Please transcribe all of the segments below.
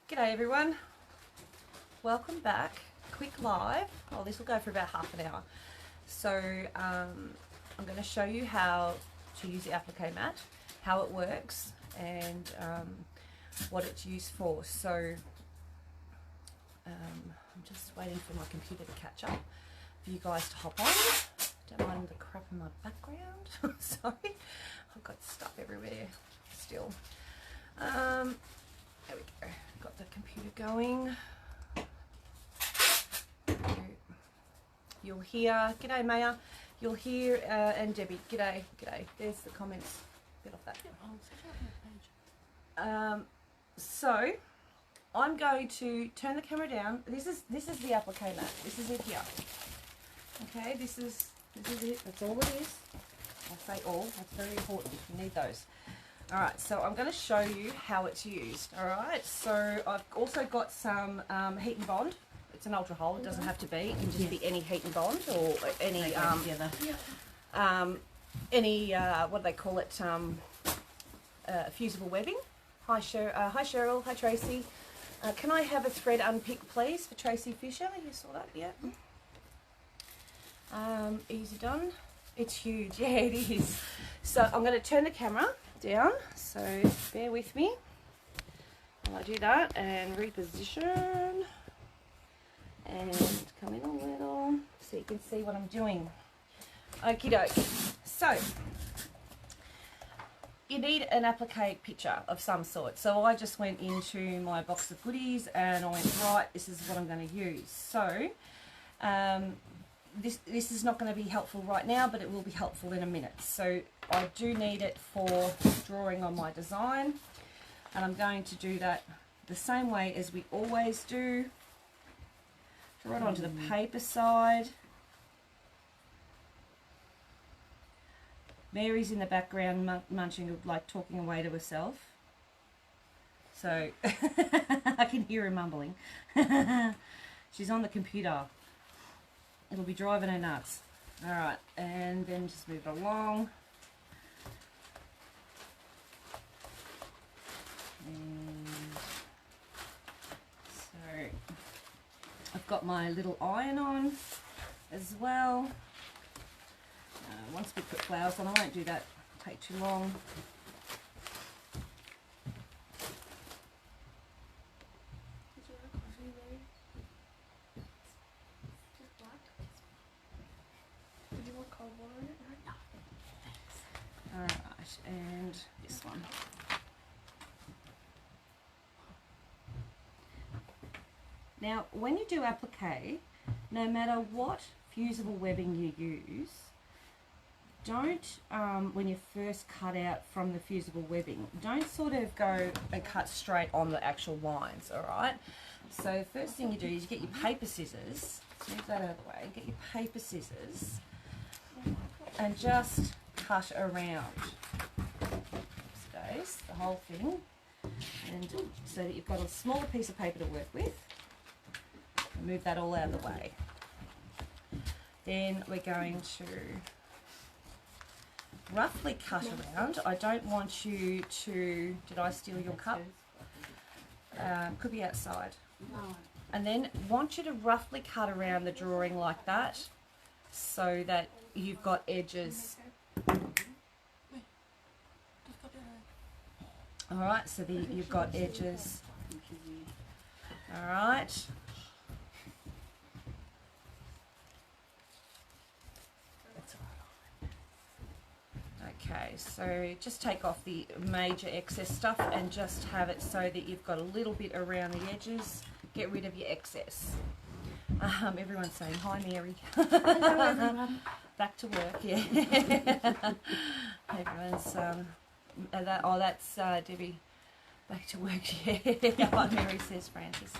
G'day everyone, welcome back. Quick live. Oh, this will go for about half an hour. So I'm going to show you how to use the applique mat, how it works, and what it's used for. So I'm just waiting for my computer to catch up for you guys to hop on. Don't mind the crap in my background. Sorry, I've got stuff everywhere still. There we go. Got the computer going. You'll hear, g'day Maya, you'll hear, and Debbie, g'day, g'day. There's the comments. Get off that. So I'm going to turn the camera down. This is the applique mat. This is it here. Okay, this is it. That's all it is. I'll say all. That's very important. You need those. Alright, so I'm going to show you how it's used. Alright, so I've also got some heat and bond. It's an ultra hole, it doesn't have to be. It can just be any heat and bond or any, what do they call it, fusible webbing. Hi Cheryl, hi Tracy. Can I have a thread unpick please for Tracy Fisher? You saw that, yeah. Easy done. It's huge, yeah it is. So I'm going to turn the camera down, so bear with me while I do that and reposition and come in a little so you can see what I'm doing. Okie doke. So you need an applique picture of some sort. So I just went into my box of goodies and I went, right, this is what I'm going to use. So this is not going to be helpful right now, but it will be helpful in a minute. So I do need it for drawing on my design, and I'm going to do that the same way as we always do. Draw it onto the paper side. Mary's in the background munching, like talking away to herself. So I can hear her mumbling. She's on the computer. It'll be driving her nuts. Alright, and then just move it along. And so I've got my little iron on as well. Once we put flowers on, I won't do that, it'll take too long. Alright, and this one. Now, when you do applique, no matter what fusible webbing you use, don't, when you first cut out from the fusible webbing, don't sort of go and cut straight on the actual lines, alright? So the first thing you do is you get your paper scissors, move that out of the way, get your paper scissors, and just cut around space, the whole thing, and so that you've got a smaller piece of paper to work with. Move that all out of the way. Then we're going to roughly cut around. I don't want you to, did I steal your cup? Could be outside. And then want you to roughly cut around the drawing like that so that you've got edges. Alright, so you've got edges. Alright. Okay, so just take off the major excess stuff and just have it so that you've got a little bit around the edges. Get rid of your excess. Everyone's saying, hi Mary. Hello everyone. Back to work, yeah. Everyone's, that's Debbie. Back to work, yeah. Like Mary says, Francis.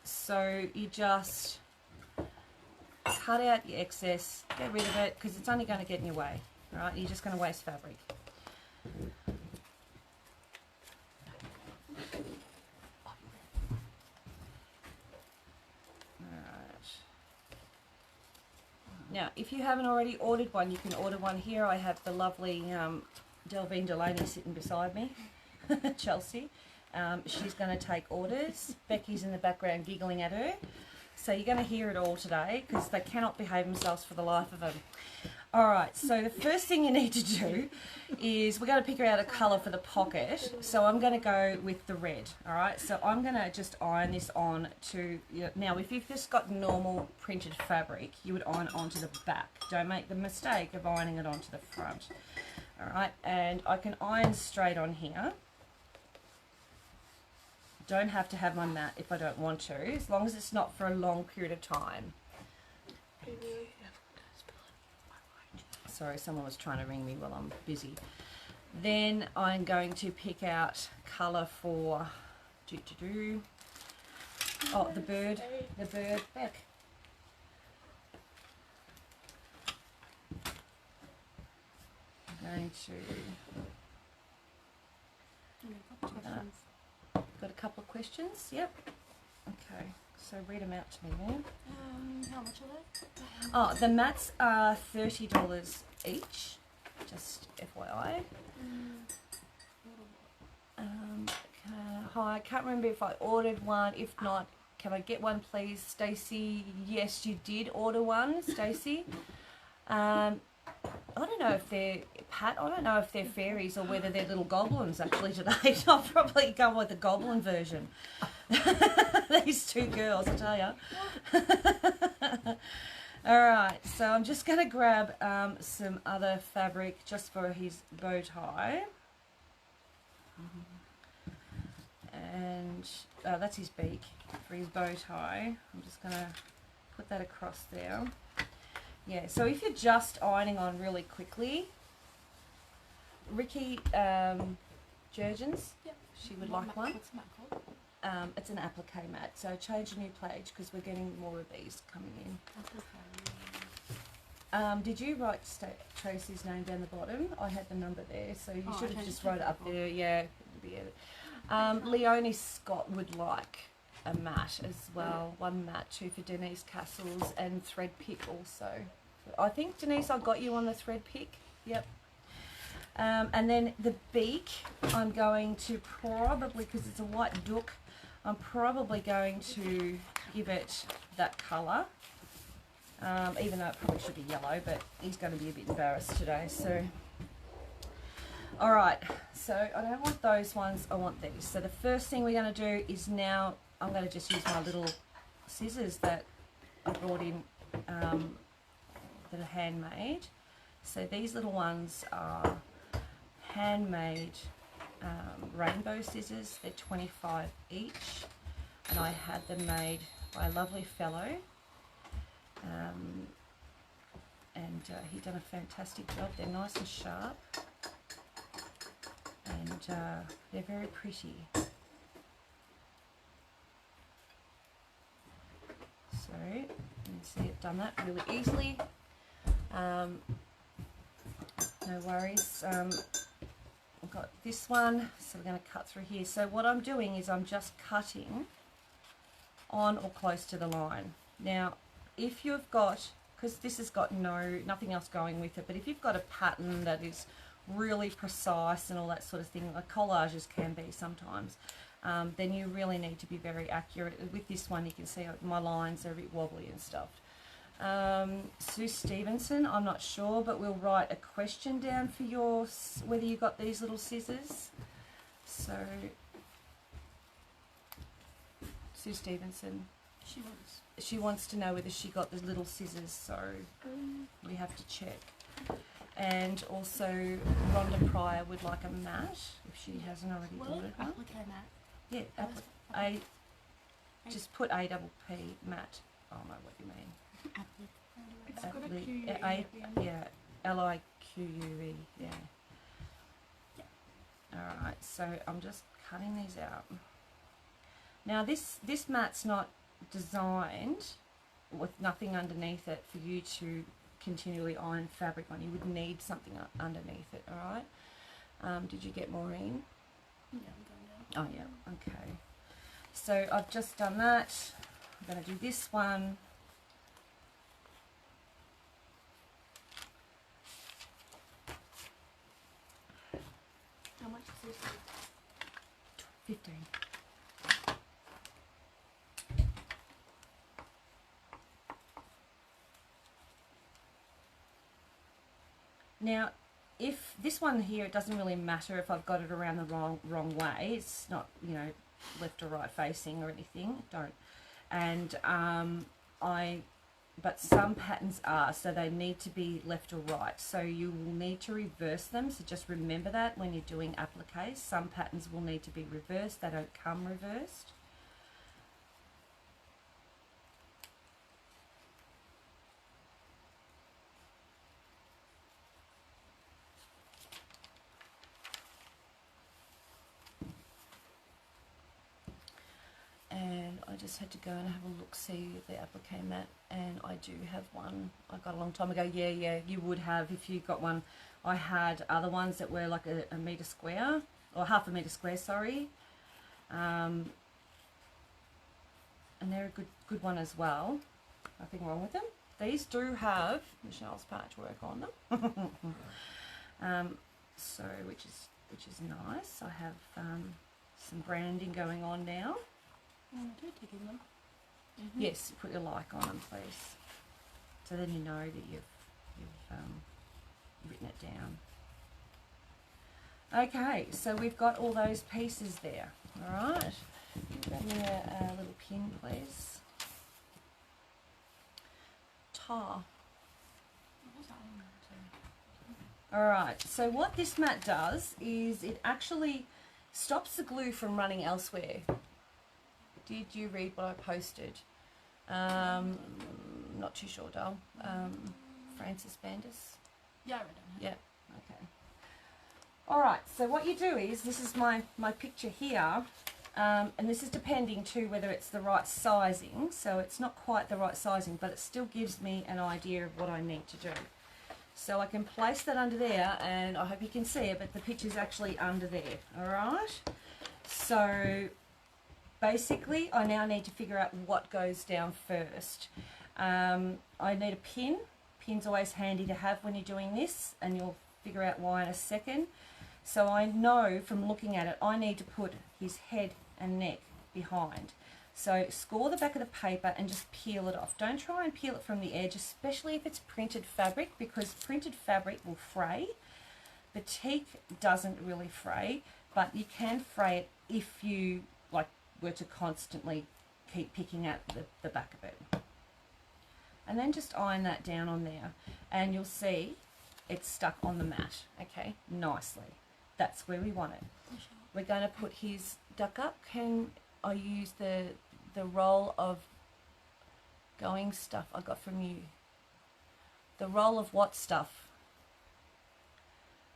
So you just cut out your excess, get rid of it, because it's only going to get in your way, right? You're just going to waste fabric. Now, if you haven't already ordered one, you can order one here. I have the lovely Delvine Delaney sitting beside me, Chelsea. She's going to take orders. Becky's in the background giggling at her. So you're going to hear it all today because they cannot behave themselves for the life of them. Alright, so the first thing you need to do is we're going to pick out a colour for the pocket. So I'm going to go with the red. Alright, so I'm going to just iron this on to... Now, if you've just got normal printed fabric, you would iron onto the back. Don't make the mistake of ironing it onto the front. Alright, and I can iron straight on here. Don't have to have my mat if I don't want to, as long as it's not for a long period of time. Sorry, someone was trying to ring me while I'm busy. Then I'm going to pick out colour for oh, the bird back. I'm going to got a couple of questions. Yep. Okay. So read them out to me then. How much are they? Oh, the mats are $30 each. Just FYI. Hi, I can't remember if I ordered one. If not, can I get one, please, Stacey? Yes, you did order one, Stacey. I don't know if they're I don't know if they're fairies or whether they're little goblins actually today. I'll probably go with the goblin version. These two girls, I tell you. Alright, so I'm just going to grab some other fabric just for his bow tie. And that's his beak for his bow tie. I'm just going to put that across there. Yeah, so if you're just ironing on really quickly, Ricky Jurgens, Yep. she would like one. What's the mat called? It's an applique mat, so change a new page because we're getting more of these coming in. Did you write Tracy's name down the bottom? I had the number there, so you should have just wrote it up there. Yeah. Leonie Scott would like a mat as well. One mat, two for Denise Castles and thread pick also. I think, Denise, I got you on the thread pick. Yep. And then the beak, I'm going to probably, because it's a white dook, I'm probably going to give it that colour. Even though it probably should be yellow, but he's going to be a bit embarrassed today. So, alright, so I don't want those ones, I want these. So the first thing we're going to do is now, I'm going to just use my little scissors that I brought in that are handmade. So these little ones are handmade rainbow scissors. They're 25 each, and I had them made by a lovely fellow, and he done a fantastic job. They're nice and sharp, and they're very pretty. So you can see I've done that really easily. No worries. I've got this one, so we're going to cut through here. So what I'm doing is I'm just cutting on or close to the line. Now, if you've got, because this has got nothing else going with it, but if you've got a pattern that is really precise and all that sort of thing, like collages can be sometimes, then you really need to be very accurate. With this one, you can see my lines are a bit wobbly and stuff. Sue Stevenson, I'm not sure, but we'll write a question down for whether you got these little scissors. So, Sue Stevenson, she wants to know whether she got the little scissors, so we have to check. And also, Rhonda Pryor would like a mat, if she hasn't already ordered one. Applique mat. Yeah, just put APP mat. I don't know what you mean. It's got a Q-U-E yeah, Lique, yeah. Alright, so I'm just cutting these out. Now this mat's not designed with nothing underneath it for you to continually iron fabric on. You would need something underneath it, alright? Did you get Maureen? Yeah, I'm going now. Oh yeah, okay. So I've just done that. I'm going to do this one. How much is this? 15. Now, if this one here, it doesn't really matter if I've got it around the wrong way. It's not, you know, left or right facing or anything. Don't. And but some patterns are, so they need to be left or right. So you will need to reverse them. So just remember that when you're doing appliques. Some patterns will need to be reversed. They don't come reversed. And I just had to go and have a look, see the applique mat, and I do have one I got a long time ago. Yeah, you would have if you got one. I had other ones that were like a metre square, or half a metre square, sorry. And they're a good one as well. Nothing wrong with them. These do have Michelle's patchwork on them. So which is nice. I have some branding going on now. I do taking them. Yes, put your like on them, please. So then you know that you've written it down. Okay, so we've got all those pieces there. All right. Grab me a little pin, please. Tar. All right. So what this mat does is it actually stops the glue from running elsewhere. Did you read what I posted? Not too sure, doll. Francis Bandis. Yeah, I read it. Yeah. Okay. All right. So what you do is, this is my picture here, and this is depending too whether it's the right sizing. So it's not quite the right sizing, but it still gives me an idea of what I need to do. So I can place that under there, and I hope you can see it, but the picture's actually under there. All right. So basically, I now need to figure out what goes down first. I need a pin. Pin's always handy to have when you're doing this, and you'll figure out why in a second. So I know from looking at it, I need to put his head and neck behind. So score the back of the paper and just peel it off. Don't try and peel it from the edge, especially if it's printed fabric, because printed fabric will fray. Batik doesn't really fray, but you can fray it if you were to constantly keep picking at the back of it. And then just iron that down on there, and you'll see it's stuck on the mat, okay, nicely. That's where we want it. We're going to put his duck up. Can I use the roll of going stuff I got from you? The roll of what stuff?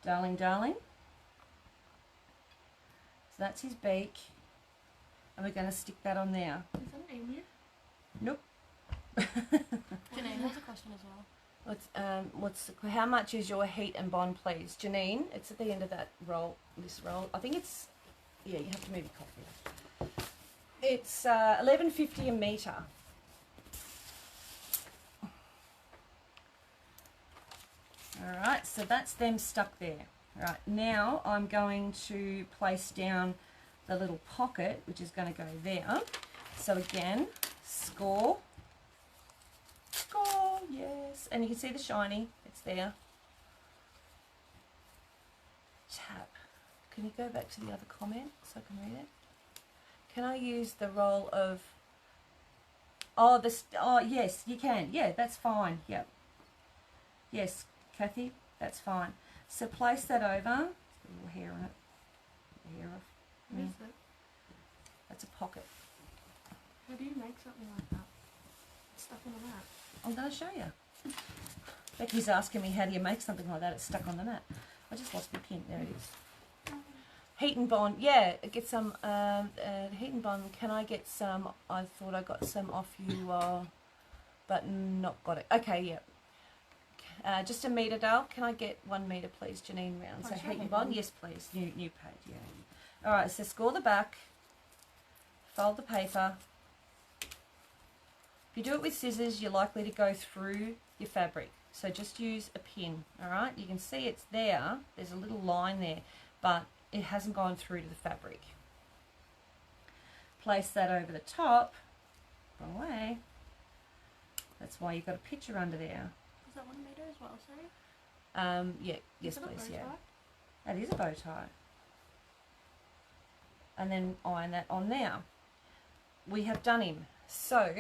Darling. So that's his beak. And we're going to stick that on there. Is that an emu? Nope. Janine has a question as well. How much is your heat and bond, please? Janine, it's at the end of that roll, this roll. I think it's, yeah, you have to move your copy. It's $11.50 a metre. All right, so that's them stuck there. All right, now I'm going to place down the little pocket, which is going to go there. So again, score, yes, and you can see the shiny, it's there. Tap. Can you go back to the other comment so I can read it? Can I use the roll of, oh yes, you can, yeah, that's fine, yep. Yes, Kathy, that's fine. So place that over, a little hair on it, hair off. What is it? That's a pocket. How do you make something like that? It's stuck on the mat. I'm going to show you. Becky's asking me, how do you make something like that? It's stuck on the mat. I just lost my pin. There it is. Heat and bond. Yeah, get some heat and bond. Can I get some? I thought I got some off you, but not got it. Okay, yeah. Just a metre, Dale. Can I get 1 metre, please, Janine Round? So heat and bond. Yes, please. New page, yeah. All right, so score the back, fold the paper. If you do it with scissors, you're likely to go through your fabric. So just use a pin, all right? You can see it's there. There's a little line there, but it hasn't gone through to the fabric. place that over the top. Wrong way. That's why you've got a picture under there. Is that 1 meter as well, sorry? Yeah, yes please, yeah. Tie? That is a bow tie. And then iron that on now. We have done him. So,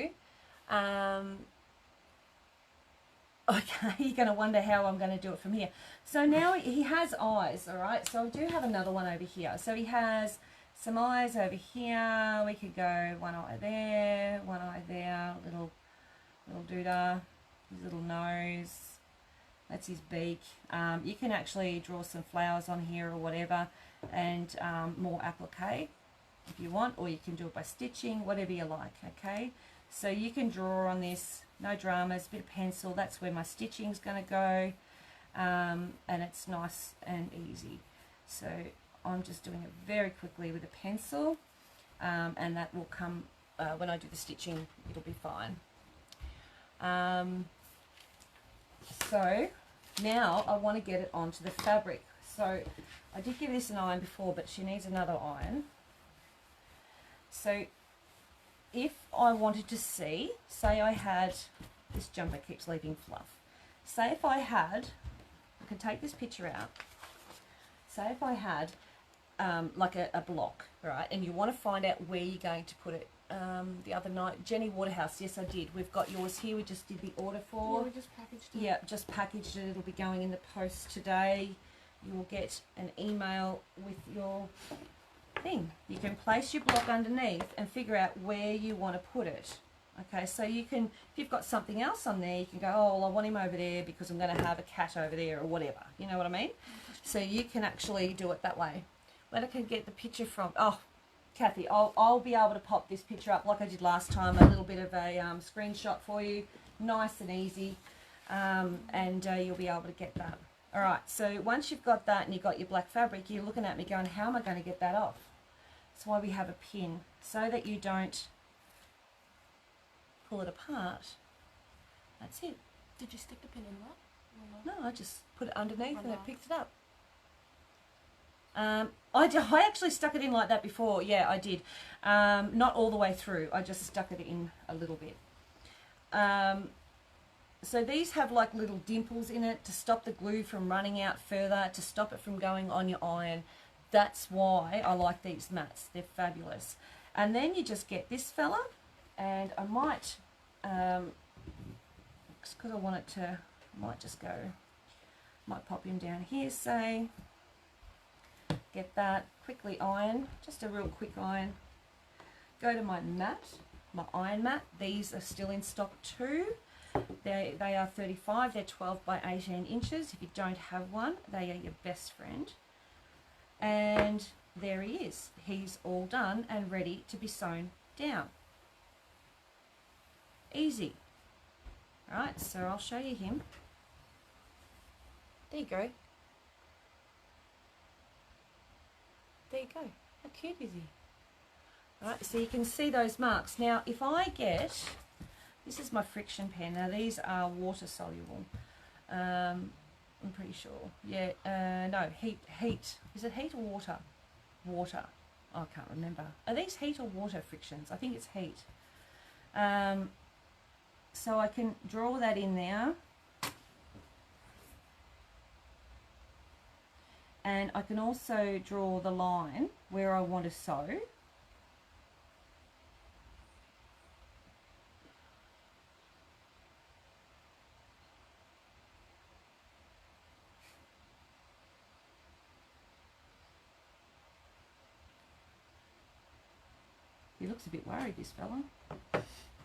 okay, you're going to wonder how I'm going to do it from here. So now he has eyes, all right? So I do have another one over here. So he has some eyes over here. We could go one eye there, little doodah, his little nose. That's his beak. You can actually draw some flowers on here or whatever, and more applique if you want, or you can do it by stitching, whatever you like, okay? So you can draw on this, no dramas, bit of pencil, that's where my stitching's going to go, and it's nice and easy. So I'm just doing it very quickly with a pencil, and that will come, when I do the stitching, it'll be fine. So now I want to get it onto the fabric. So I did give this an iron before, but she needs another iron. So if I wanted to see, say I had, this jumper keeps leaving fluff. Say if I had, I could take this picture out. Say if I had like a block, right, and you want to find out where you're going to put it. The other night, Jenny Waterhouse, yes I did. We've got yours here, we just did the order for. Yeah, we just packaged it. Yeah, just packaged it. It'll be going in the post today. You will get an email with your thing. You can place your block underneath and figure out where you want to put it. Okay, so you can, if you've got something else on there, you can go, oh, well, I want him over there because I'm going to have a cat over there or whatever. You know what I mean? So you can actually do it that way. Where I can get the picture from, oh, Kathy, I'll be able to pop this picture up like I did last time, a little bit of a screenshot for you, nice and easy, and you'll be able to get that. All right, so once you've got that and you've got your black fabric, you're looking at me going, how am I going to get that off? That's why we have a pin, so that you don't pull it apart. That's it. Did you stick the pin in that? No, I just put it underneath and it picks it up. I actually stuck it in like that before. Yeah, I did. Not all the way through. I just stuck it in a little bit. So these have like little dimples in it to stop the glue from running out further, to stop it from going on your iron. That's why I like these mats. They're fabulous. And then you just get this fella, and I might, because I want it to, I might just go, might pop him down here, say. Get that, quickly iron, just a real quick iron. Go to my mat, my iron mat. These are still in stock too. They are 35, they're 12 by 18 inches. If you don't have one, they are your best friend. And there he is. He's all done and ready to be sewn down. Easy. Right, so I'll show you him. There you go. There you go. How cute is he? Right, so you can see those marks. Now, if I get, this is my friction pen. Now, these are water soluble. I'm pretty sure. Yeah, no, heat. Is it heat or water? Water. Oh, I can't remember. Are these heat or water frictions? I think it's heat. So I can draw that in there. And I can also draw the line where I want to sew. He looks a bit worried, this fella.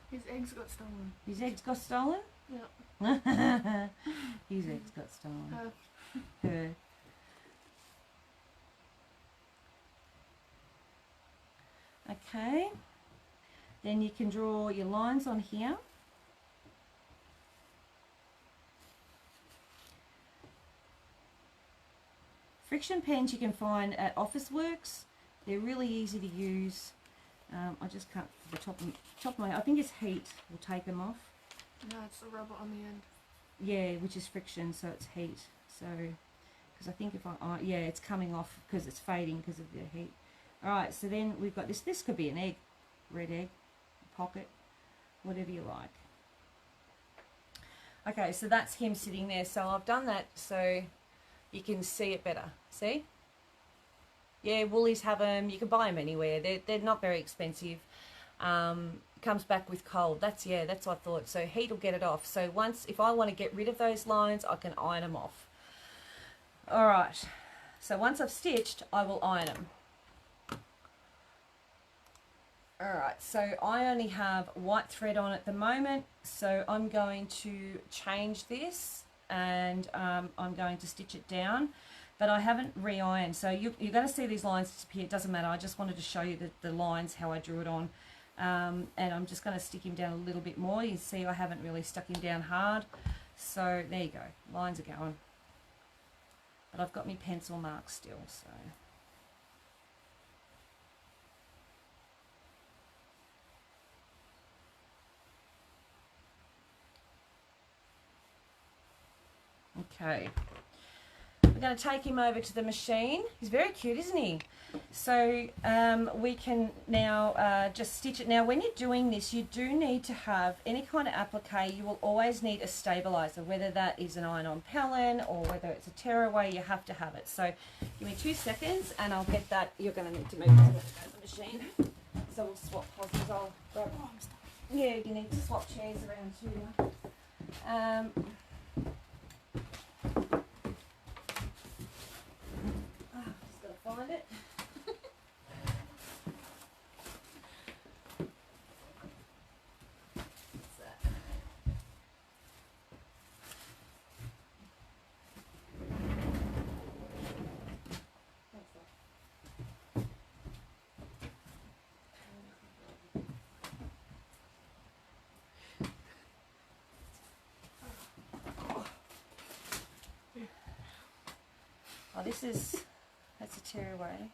His eggs got stolen. His eggs got stolen? Yeah. His eggs got stolen. Her. Okay, then you can draw your lines on here. Friction pens you can find at Officeworks. They're really easy to use. I just can't, the top of my, I think it's heat will take them off. No, it's the rubber on the end. Yeah, which is friction, so it's heat. So, because I think if yeah, it's coming off because it's fading because of the heat. Alright, so then we've got this. This could be an egg. red egg, pocket, whatever you like. Okay, so that's him sitting there. So I've done that so you can see it better. See? Yeah, Woolies have them. You can buy them anywhere. They're not very expensive. Comes back with cold. That's what I thought. So heat will get it off. So if I want to get rid of those lines, I can iron them off. All right. So once I've stitched, I will iron them. All right. So I only have white thread on at the moment. So I'm going to change this and I'm going to stitch it down. But I haven't re-ironed. So you're going to see these lines disappear. It doesn't matter. I just wanted to show you the lines, how I drew it on. And I'm just going to stick him down a little bit more. You see I haven't really stuck him down hard. So there you go. Lines are going. But I've got my pencil mark still. So okay. We're going to take him over to the machine. He's very cute, isn't he? So we can now just stitch it. Now, when you're doing this, you do need to have any kind of applique. You will always need a stabilizer, whether that is an iron-on Pellin or whether it's a tearaway. You have to have it. So give me 2 seconds, and I'll get that. You're going to need to move to the machine. So we'll swap positions. I'll grab. Yeah, you need to swap chairs around too. Find it. What's that? Oh, that's a tearaway.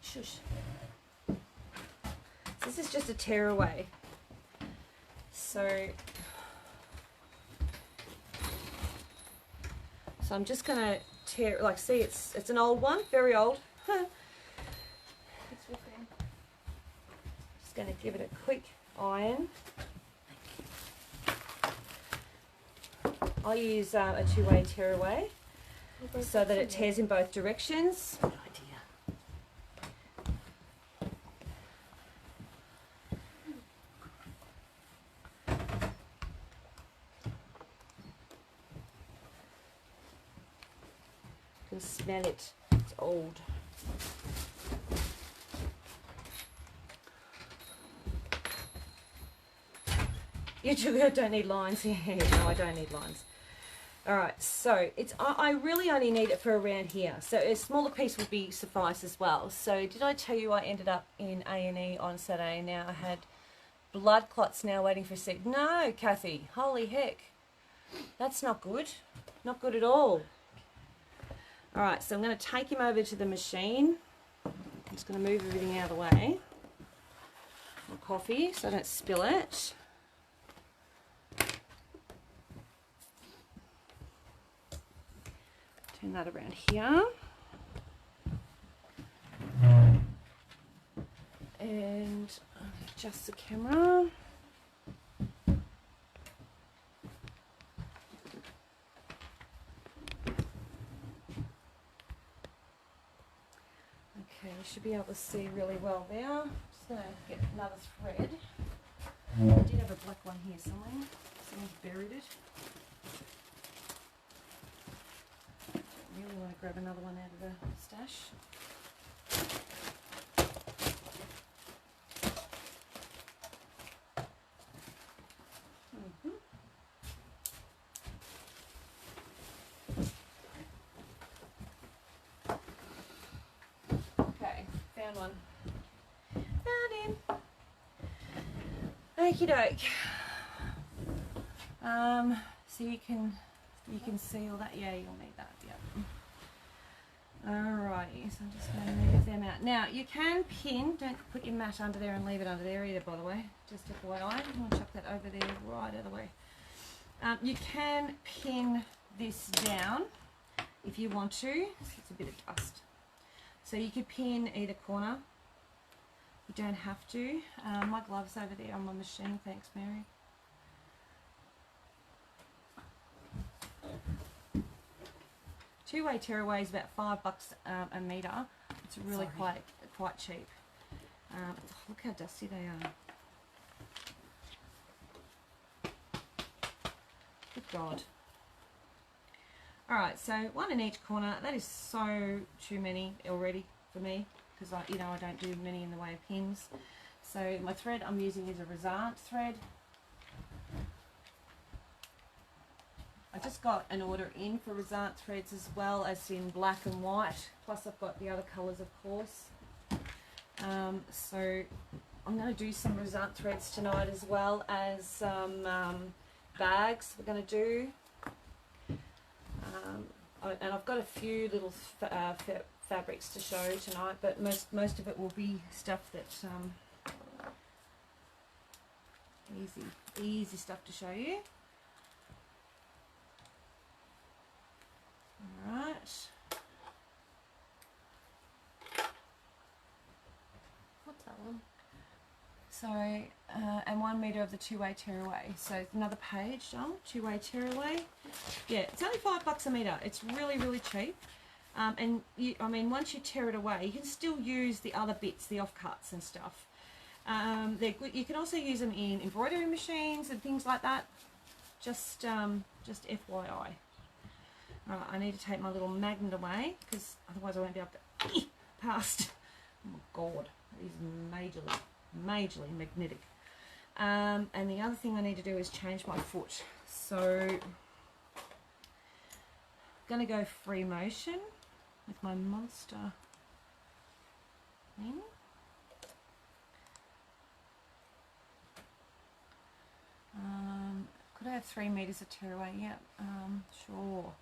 Shush. So this is just a tearaway. So I'm just gonna tear. Like, see, it's an old one, very old. Just gonna give it a quick iron. I use a two-way tearaway, so that it tears in both directions. Good idea. You can smell it. It's old. You don't need lines. Yeah, no, I don't need lines. Alright, so I really only need it for around here. So a smaller piece would be suffice as well. So did I tell you I ended up in A&E on Saturday? Now I had blood clots now waiting for a seat. No, Kathy, holy heck. That's not good. Not good at all. Alright, so I'm going to take him over to the machine. I'm just going to move everything out of the way. My coffee so I don't spill it. Turn that around here. And adjust the camera. Okay, you should be able to see really well there. Just going to get another thread. I did have a black one here somewhere. Someone's buried it. Really want to grab another one out of the stash. Okay, found one. Found him. Okie doke. So you can see all that. Yeah, you'll need that. Yeah. Alrighty, so I'm just going to move them out. Now you can pin. Don't put your mat under there and leave it under there either. By the way, just FYI. I'm going to chuck that over there right out of the way. You can pin this down if you want to. It's a bit of dust. So you could pin either corner You don't have to. My gloves over there on my machine. Thanks, Mary. Two-way tearaway is about $5 a metre. It's really quite cheap. Look how dusty they are. Good God. Alright, so one in each corner. That is so too many already for me, because I don't do many in the way of pins. So my thread I'm using is a Resant thread. I just got an order in for Resant threads as well as in black and white. Plus I've got the other colours, of course. So I'm going to do some Resant threads tonight as well as some bags we're going to do. And I've got a few little fabrics to show tonight, but most of it will be stuff that easy stuff to show you. Alright. What's that one? So, and 1 metre of the two-way tearaway. So another page, two-way tearaway. Yeah, it's only $5 a metre. It's really, really cheap. And once you tear it away, you can still use the other bits, the offcuts and stuff. They're good. You can also use them in embroidery machines and things like that. Just FYI. Right, I need to take my little magnet away because otherwise I won't be able to past. Oh my God, it is majorly magnetic. And the other thing I need to do is change my foot. So I'm going to go free motion with my monster thing. Could I have 3 metres of tearaway? Yeah, sure.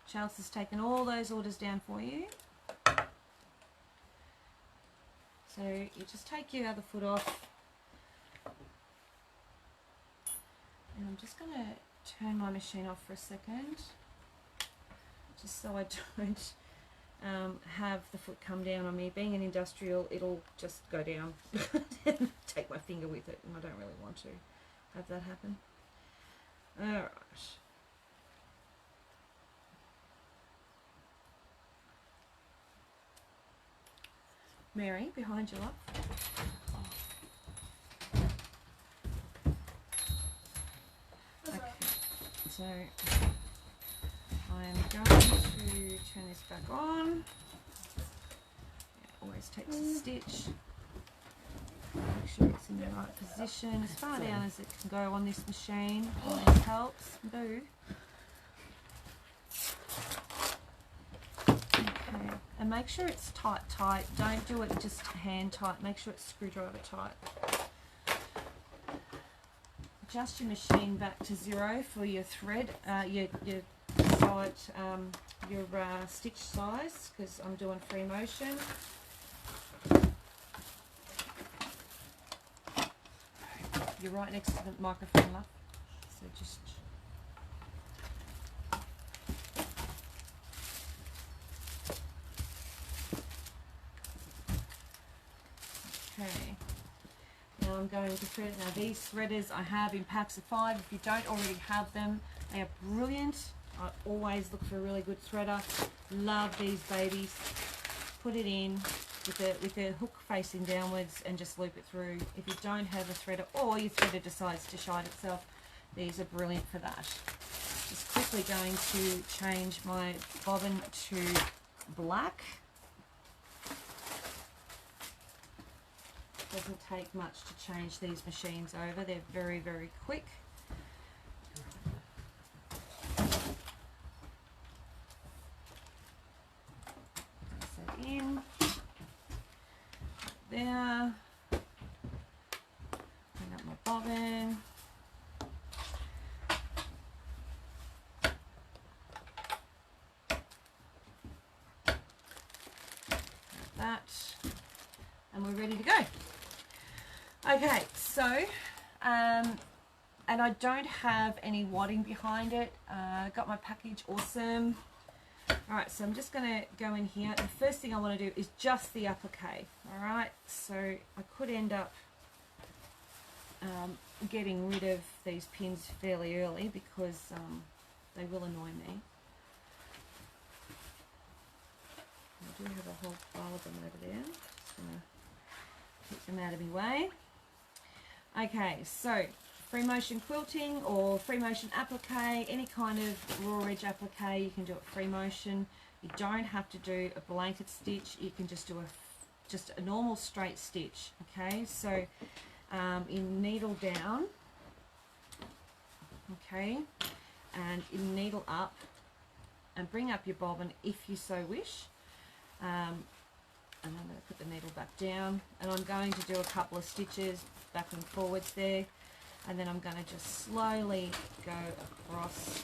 Charles has taken all those orders down for you. So you just take your other foot off. And I'm just going to turn my machine off for a second. Just so I don't have the foot come down on me. Being an industrial, it'll just go down. Take my finger with it, and I don't really want to have that happen. Alright. Mary, behind you, love. Okay, so I'm going to turn this back on. It always takes a stitch. Make sure it's in the right position, as far down as it can go on this machine. Always helps. Boo. Okay, and make sure it's tight. Don't do it just hand tight. Make sure it's screwdriver tight. Adjust your machine back to 0 for your thread, your stitch size, because I'm doing free motion. You're right next to the microphone, love. So just okay. Now I'm going to thread it. Now these threaders I have in packs of 5. If you don't already have them, they are brilliant. I always look for a really good threader. Love these babies. Put it in with the hook facing downwards and just loop it through. If you don't have a threader or your threader decides to shine itself, these are brilliant for that. Just quickly going to change my bobbin to black. Doesn't take much to change these machines over. They're very, very quick. Place that in. There. Bring up my bobbin. Like that. And we're ready to go. Okay, so, and I don't have any wadding behind it. Got my package, awesome. Alright, so I'm just going to go in here. The first thing I want to do is just the applique. Alright, so I could end up getting rid of these pins fairly early because they will annoy me. I do have a whole pile of them over there. Just going to keep them out of my way. Okay, so free motion quilting or free motion applique, any kind of raw edge applique, you can do it free motion. You don't have to do a blanket stitch. You can just do a normal straight stitch. Okay, so you needle down, okay, and you needle up and bring up your bobbin if you so wish. And I'm going to put the needle back down, and I'm going to do a couple of stitches back and forwards there, and then I'm going to just slowly go across.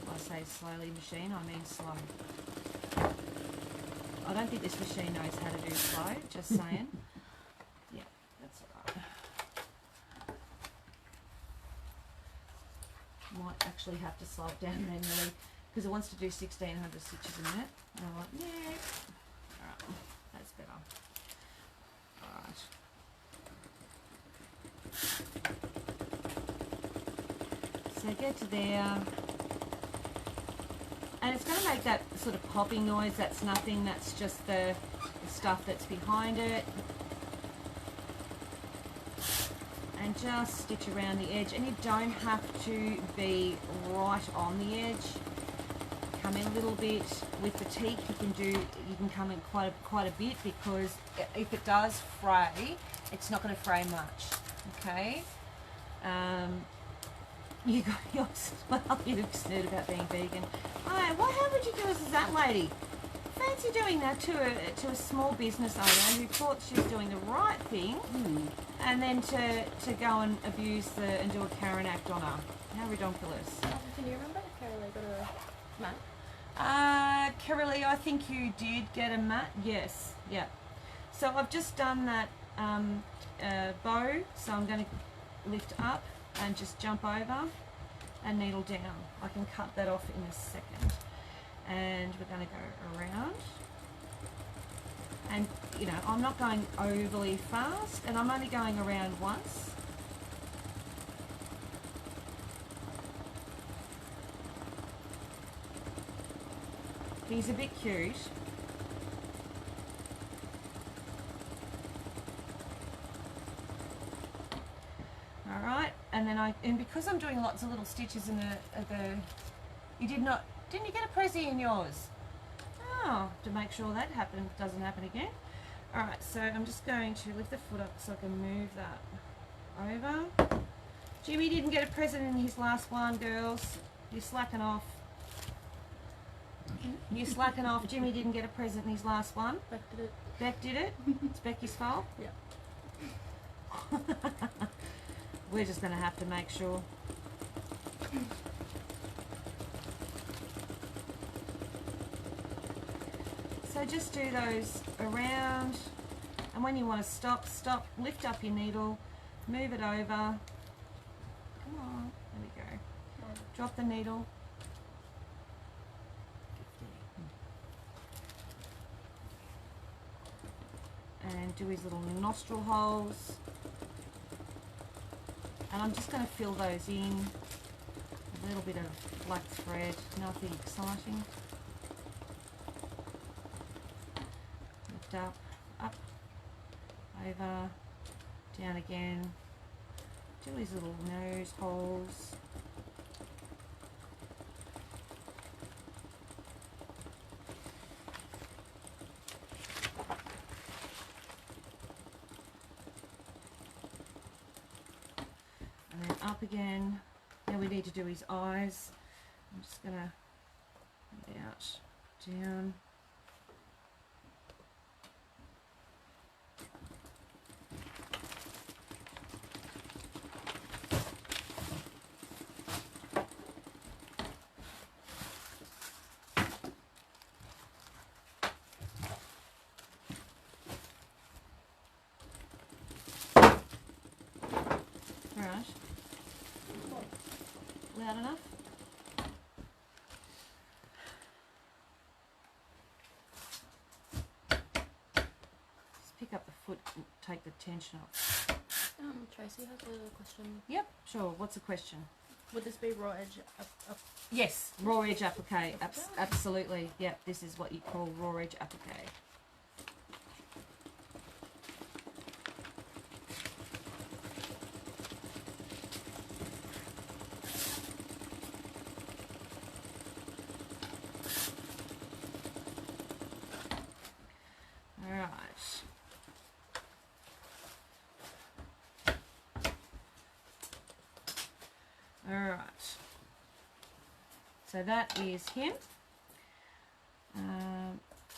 When I say slowly machine, I mean slow. I don't think this machine knows how to do slow, just saying. Yeah, that's alright. Might actually have to slow it down manually because it wants to do 1600 stitches a minute. And I'm like, yeah. Alright, that's better. Alright. So get to there. And it's going to make that sort of popping noise. That's nothing, that's just the stuff that's behind it. And just stitch around the edge. And you don't have to be right on the edge. Come in a little bit. With the teak you can come in quite a bit, because if it does fray, it's not going to fray much. Okay? You got your well, you're scared about being vegan. Oh, how would you do as that lady? Fancy doing that to a small business owner who thought she was doing the right thing, and then to go and abuse and do a Karen act on her. How ridiculous. Can you remember if Carolee got a mat? Carolee, I think you did get a mat. Yes, yeah. So I've just done that bow, so I'm going to lift up and just jump over and needle down. I can cut that off in a second. And we're going to go around. And, you know, I'm not going overly fast, and I'm only going around once. He's a bit cute. Alright, and then because I'm doing lots of little stitches in didn't you get a prezi in yours? Oh, to make sure that doesn't happen again. Alright, so I'm just going to lift the foot up so I can move that over. Jimmy didn't get a present in his last one, girls. You're slacking off. You're slacking off. Jimmy didn't get a present in his last one. Beck did it. Beck did it? It's Becky's fault? Yeah. We're just going to have to make sure. So just do those around, and when you want to stop, lift up your needle, move it over. Come on, there we go. Drop the needle. And do his little nostril holes. And I'm just going to fill those in. A little bit of black thread, nothing exciting. Lift up, over, down again. Do his little nose holes. Up again. Now we need to do his eyes. I'm just going to out, down. Right. Loud enough? take the tension off. Tracy has a question. Yep, sure. What's the question? Would this be raw edge Yes, raw edge applique. Absolutely. Yep, this is what you call raw edge applique. Alright, so that is him.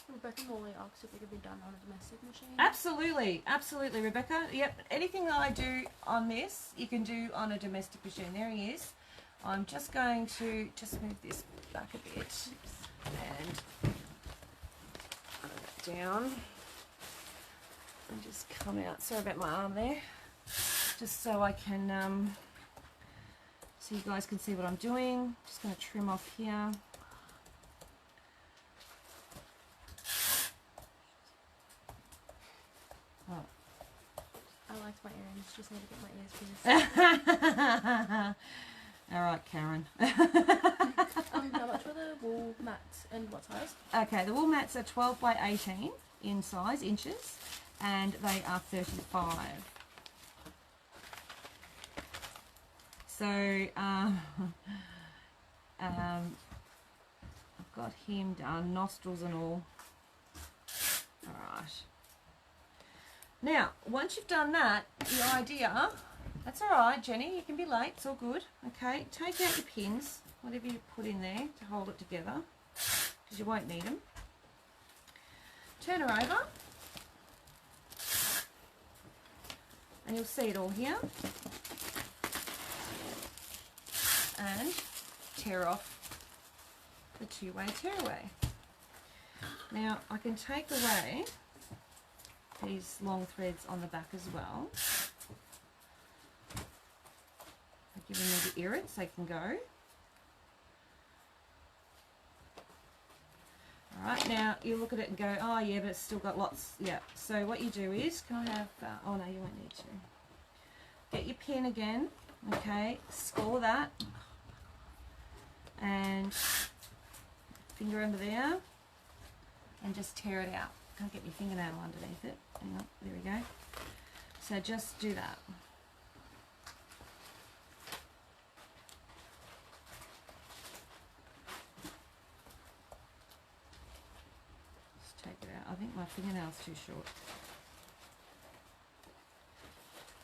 Rebecca Morley asks if it could be done on a domestic machine. Absolutely, absolutely, Rebecca. Yep, anything that I do on this, you can do on a domestic machine. There he is. I'm just going to just move this back a bit and put it down and just come out. Sorry about my arm there. Just so I can so you guys can see what I'm doing. Just going to trim off here. Oh. I liked my earrings, just need to get my ears pierced. Alright, Karen. How much were the wool mats and what size? Okay, the wool mats are 12 by 18 in size, inches, and they are 35. So, I've got him done, nostrils and all. Alright. Now, once you've done that, the idea, that's alright, Jenny, you can be late, it's all good. Okay, take out your pins, whatever you put in there to hold it together, because you won't need them. Turn her over, and you'll see it all here. And tear off the two-way tearaway. Now I can take away these long threads on the back as well. I'm giving them the earrings so they can go. Alright, now you look at it and go, oh yeah, but it's still got lots. Yeah, so what you do is, can I have, oh no, you won't need to. Get your pin again, okay, score that. And finger under there and just tear it out. Can't get my fingernail underneath it. Hang on, there we go. So just do that. Just take it out. I think my fingernail's too short.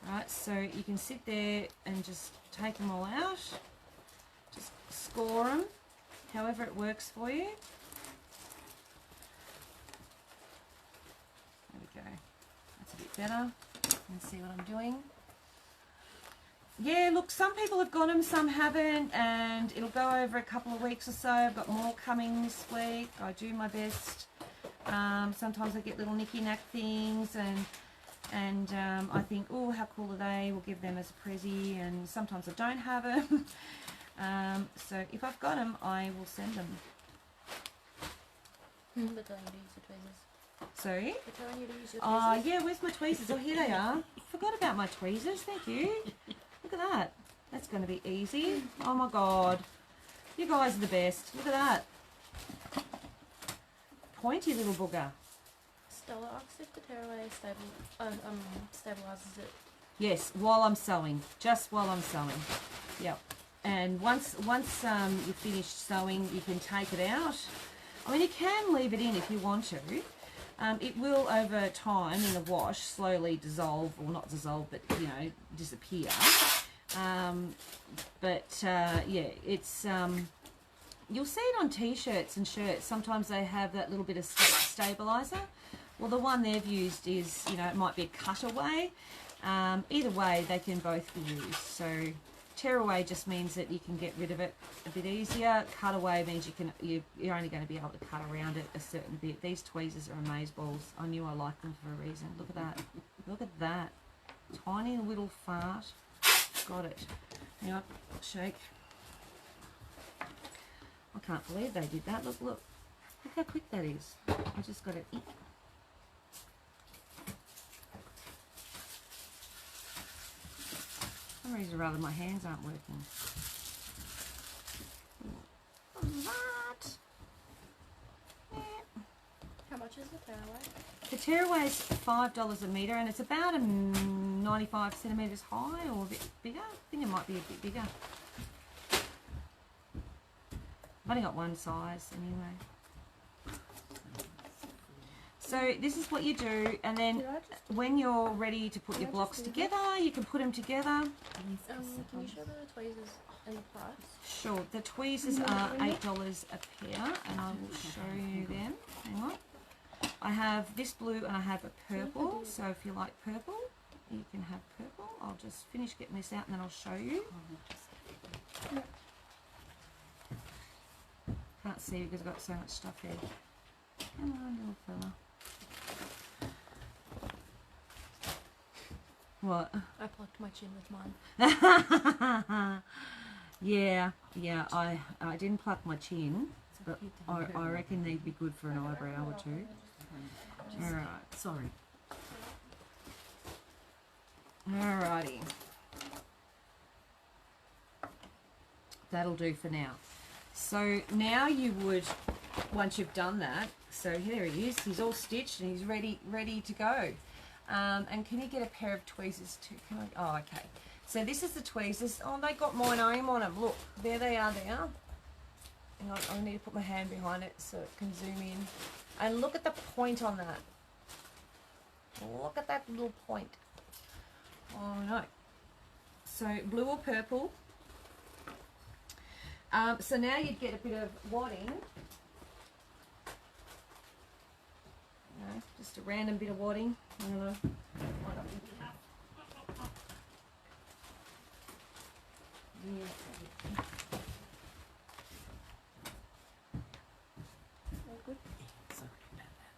Alright, so you can sit there and just take them all out. Just score them, however it works for you. There we go. That's a bit better. You can see what I'm doing. Yeah, look, some people have got them, some haven't, and it'll go over a couple of weeks or so. I've got more coming this week. I do my best. Sometimes I get little knicky-knack things, and I think, oh, how cool are they? We'll give them as a prezi, and sometimes I don't have them. So if I've got them, I will send them. They're telling you to use your tweezers. Sorry? They're telling you to use your tweezers. Yeah, where's my tweezers? Oh, here they are. Forgot about my tweezers, thank you. Look at that. That's going to be easy. Oh my god. You guys are the best. Look at that. Pointy little booger. Stella asks if the tearaway stabilizes it. Yes, while I'm sewing. Just while I'm sewing. Yep. And once you're finished sewing, you can take it out. I mean, you can leave it in if you want to. It will, over time, in the wash, slowly dissolve, or not dissolve, but, you know, disappear. Yeah, it's... you'll see it on t-shirts and shirts. Sometimes they have that little bit of stabilizer. Well, the one they've used is, you know, it might be a cutaway. Either way, they can both be used. So tear away just means that you can get rid of it a bit easier. Cut away means you're only going to be able to cut around it a certain bit. These tweezers are amazeballs. I knew I liked them for a reason. Look at that. Look at that. Tiny little fart. Got it. Now, shake. I can't believe they did that. Look, look. Look how quick that is. I just got it. some reason or other my hands aren't working. That. Yeah. How much is the tearaway? The tearaway is $5 a metre, and it's about 95 centimetres high or a bit bigger. I think it might be a bit bigger. I've only got one size anyway. So this is what you do, and then when you're ready to put your blocks together, you can put them together. Can you show the tweezers any price? Sure, the tweezers are $8 a pair, and I will show you them. Hang on. I have this blue and I have a purple, so if you like purple, you can have purple. I'll just finish getting this out and then I'll show you. Can't see because I've got so much stuff here. Come on, little fella. What? I plucked my chin with mine. yeah, I didn't pluck my chin, but I reckon they'd be good for an eyebrow or two. Alright. Sorry. Alrighty. That'll do for now. So now you would, once you've done that, so here he is, he's all stitched and he's ready to go. And can you get a pair of tweezers too? Can I? Oh, okay. So this is the tweezers. Oh, they got my name on them. Look, there they are now. Hang on, I need to put my hand behind it so it can zoom in. And look at the point on that. Look at that little point. Oh no. So blue or purple. So now you'd get a bit of wadding. No, just a random bit of wadding. I don't know. Yeah. Good. Sorry about that.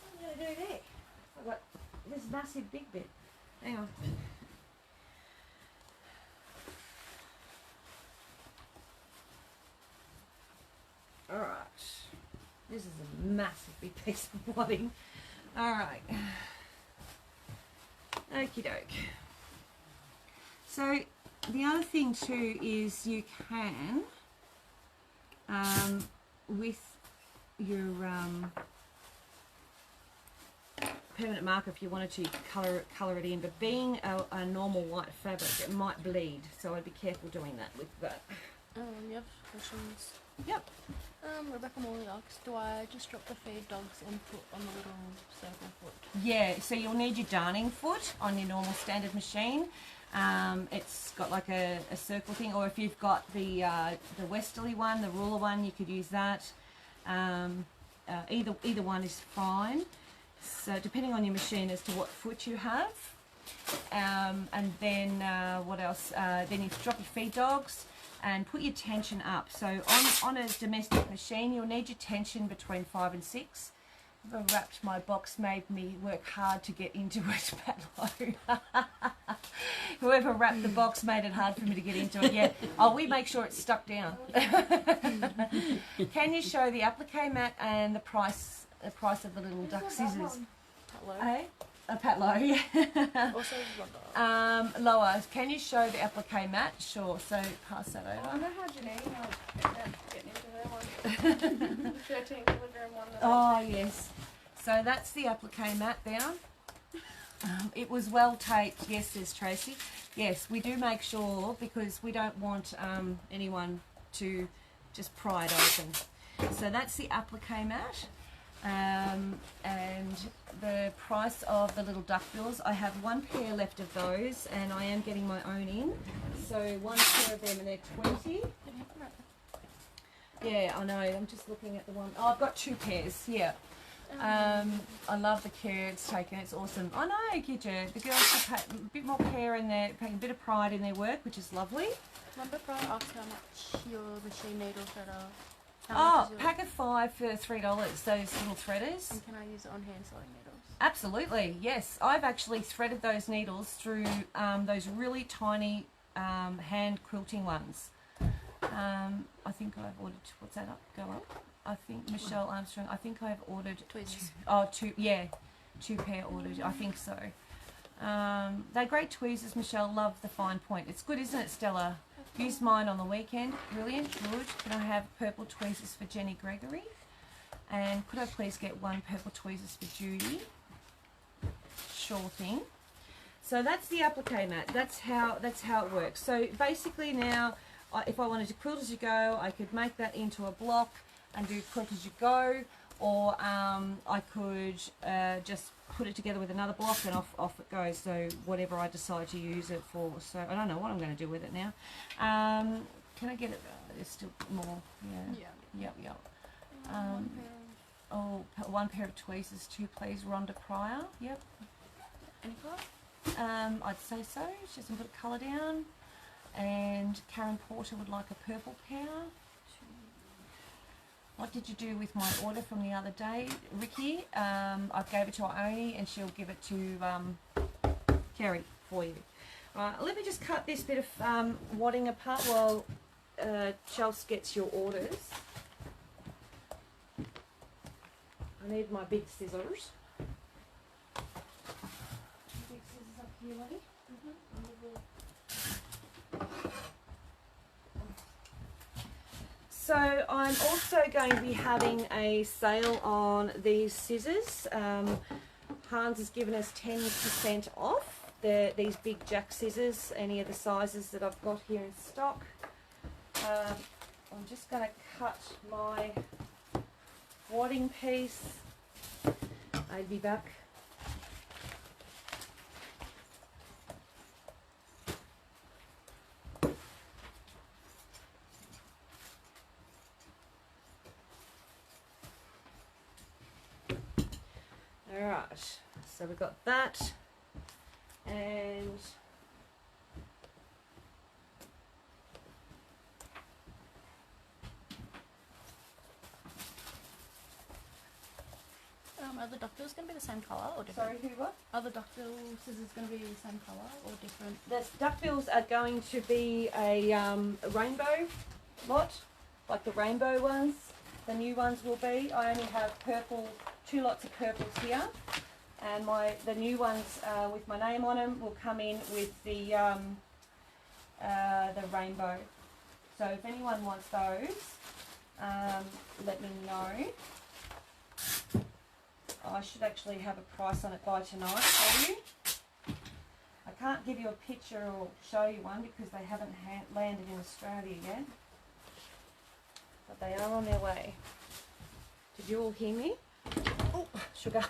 What am I going to do there? I've got this massive big bit. Hang on. Alright. This is a massive big piece of wadding. Alright. Okie doke. So the other thing too is you can with your permanent marker, if you wanted to, you could colour it in, but being a normal white fabric, it might bleed, so I'd be careful doing that with that. You have questions? Yep. Rebecca Morley asks, do I just drop the feed dogs and put on the little circle foot? Yeah, so you'll need your darning foot on your normal standard machine. It's got like a circle thing, or if you've got the westerly one, the ruler one, you could use that. Either one is fine. So depending on your machine as to what foot you have. And then what else? Then you drop your feed dogs and put your tension up. So on a domestic machine, you'll need your tension between 5 and 6. Whoever wrapped my box made me work hard to get into it, Patlo. Whoever wrapped the box made it hard for me to get into it. Yeah. Oh, we make sure it's stuck down. Can you show the applique mat and the price of the little duck scissors? Hey? A pat low, yeah. Also rubber. Lower. Can you show the applique mat? Sure. So pass that over. I wonder how Janine getting into her one. The 13 kilogram one. Oh yes. So that's the applique mat there. It was well taped. Yes, says Tracy. Yes, we do make sure because we don't want anyone to just pry it open. So that's the applique mat. And the price of the little duckbills, I have one pair left of those and I am getting my own in, so one pair of them and they're 20. Yeah, I know, I'm just looking at the one. Oh, I've got 2 pairs, yeah. I love the care it's taken, it's awesome. I know, Gidget, the girls have had a bit more care in their, taking a bit of pride in their work, which is lovely. Remember Brian asked how much your machine needles are. Oh, pack of 5 for $3, those little threaders. And can I use it on hand sewing needles? Absolutely, yes. I've actually threaded those needles through those really tiny hand quilting ones. I think I've ordered, what's that up? Go up. I think Michelle Armstrong, I think I've ordered Tweezers. two pair ordered, I think so. They're great tweezers, Michelle. Love the fine point. It's good, isn't it, Stella? Used mine on the weekend. Brilliant, good. Can I have purple tweezers for Jenny Gregory? And could I please get one purple tweezers for Judy? Sure thing. So that's the applique mat. That's how it works. So basically now, if I wanted to quilt as you go, I could make that into a block and do quilt as you go, or I could just put it together with another block and off it goes. So whatever I decide to use it for. So I don't know what I'm going to do with it now. Can I get it? There's still more. Yeah. Yep. One pair of tweezers too, please. Rhonda Pryor. Yep. Any colour? I'd say so. She hasn't put a colour down. And Karen Porter would like a purple pair. What did you do with my order from the other day, Ricky? I gave it to Ione and she'll give it to Kerry for you. Let me just cut this bit of wadding apart while Chelsea gets your orders. I need my big scissors. Big scissors up here, lady. So I'm also going to be having a sale on these scissors. Hans has given us 10% off these big jack scissors, any of the sizes that I've got here in stock. I'm just going to cut my wadding piece. I'll be back. Alright, so we've got that, and Are the duckbills going to be the same colour or different? sorry, who what? Are the duckbill scissors going to be the same colour or different? The duckbills are going to be a rainbow lot, like the rainbow ones. The new ones will be. I only have purple, 2 lots of purples here, and the new ones with my name on them will come in with the rainbow. So if anyone wants those, let me know. I should actually have a price on it by tonight for you. I can't give you a picture or show you one because they haven't landed in Australia yet. But they are on their way. Did you all hear me? Oh, sugar.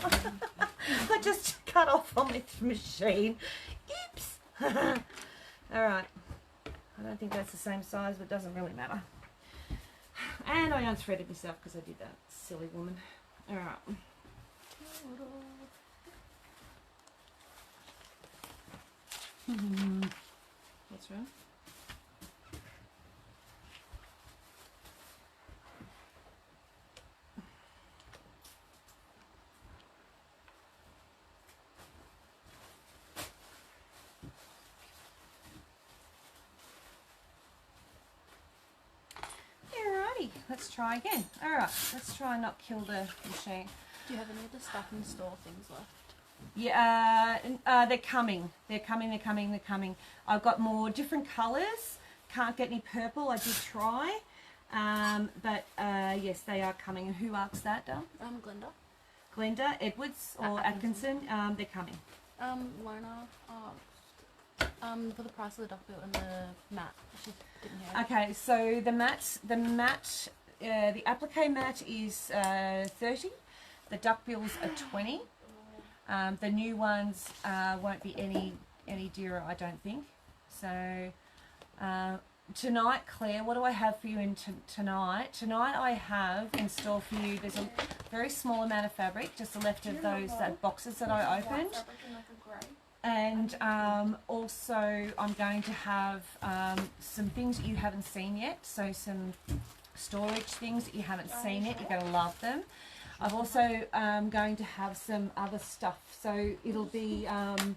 I just cut off on this machine. Oops. Alright. I don't think that's the same size, but it doesn't really matter. And I unthreaded myself because I did that. Silly woman. Alright. What's wrong? Alrighty, let's try again. Alright, let's try and not kill the machine. Do you have any of the stuff in store things left? Yeah, they're coming. They're coming. I've got more different colours. Can't get any purple. I did try. But yes, they are coming. And who asked that, Dom? Glenda. Glenda Edwards or Atkinson. They're coming. Lona, for the price of the duckbill and the mat. She didn't hear. Okay, so the applique mat is 30. The duckbills are 20. The new ones won't be any dearer, I don't think. So tonight, Claire, what do I have for you in tonight? Tonight I have in store for you, there's a very small amount of fabric, just left of those boxes that I opened. And also I'm going to have some things that you haven't seen yet, so some storage things that you haven't seen yet. You're going to love them. I've also going to have some other stuff. So it'll be I've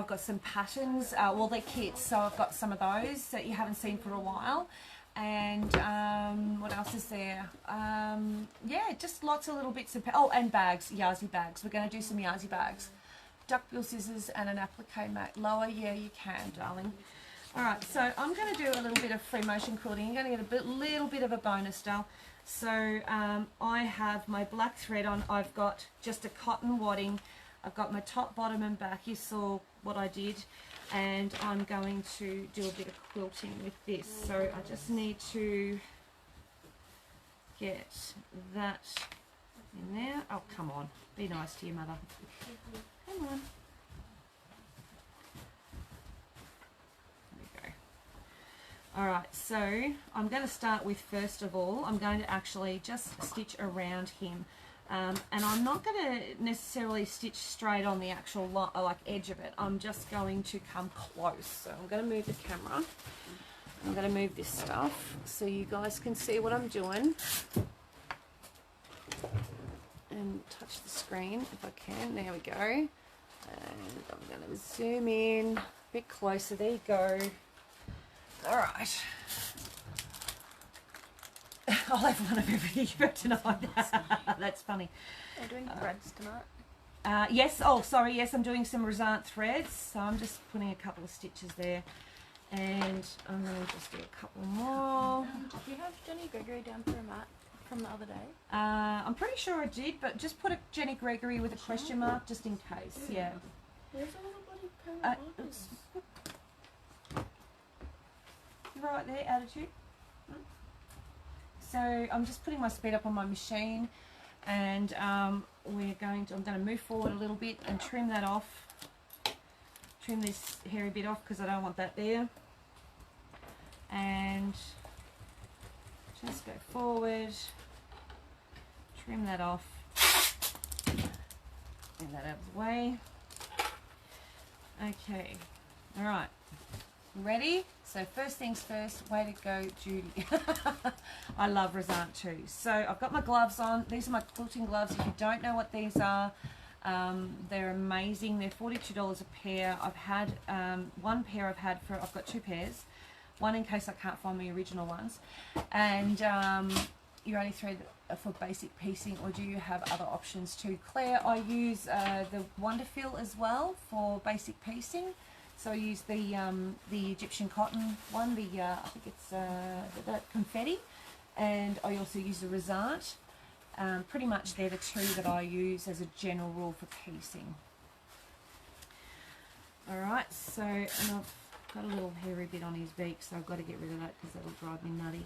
got some patterns. Well, they're kits, so I've got some of those that you haven't seen for a while. And what else is there? Yeah, just lots of little bits of... Oh, and bags, Yazzie bags. We're going to do some Yazzie bags. Duckbill scissors and an applique mat. Lower, yeah, you can, darling. All right, so I'm going to do a little bit of free motion quilting. You're going to get a little bit of a bonus, doll. So I have my black thread on. I've got just a cotton wadding. I've got my top, bottom and back. You saw what I did. And I'm going to do a bit of quilting with this. So I just need to get that in there. Oh, come on. Be nice to your mother. Come on. There we go. Alright, so I'm going to start with, first of all, I'm going to actually just stitch around him. And I'm not going to necessarily stitch straight on the actual edge of it. I'm just going to come close. So I'm going to move the camera. I'm going to move this stuff so you guys can see what I'm doing. And touch the screen if I can. There we go. And I'm going to zoom in a bit closer. There you go. All right. I'll have one of everything for tonight. That's funny. Are you doing threads tonight? Yes. Oh, sorry. Yes, I'm doing some result threads. So I'm just putting a couple of stitches there. And I'm going to just do a couple more. Do you have Jenny Gregory down for a mat from the other day? I'm pretty sure I did, but just put a Jenny Gregory with a question mark just in case. Yeah. Where's the little bloody parent markers? Right there, attitude. So I'm just putting my speed up on my machine, and I'm going to move forward a little bit and trim that off. Trim this hairy bit off because I don't want that there. And just go forward, trim that off, get that out of the way. Okay, all right, ready? So first things first, way to go, Judy. I love Razant too. So I've got my gloves on. These are my quilting gloves. If you don't know what these are, they're amazing. They're $42 a pair. I've had one pair I've got two pairs. One in case I can't find my original ones. And you only thread for basic piecing, or do you have other options too? Claire, I use the Wonderfeel as well for basic piecing. So I use the Egyptian cotton one, I think it's that confetti, and I also use the Razant. Pretty much they're the two that I use as a general rule for piecing. Alright, so, and I've got a little hairy bit on his beak, so I've got to get rid of that because that'll drive me nutty.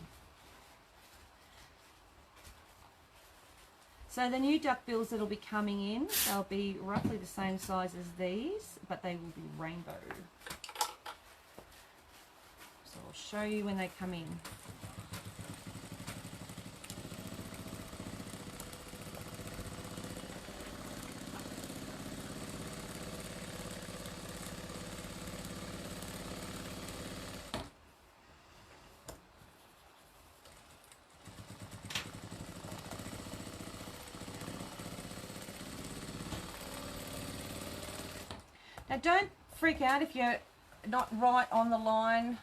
So the new duckbills that'll be coming in, they'll be roughly the same size as these, but they will be rainbow. So I'll show you when they come in. Now don't freak out if you're not right on the line.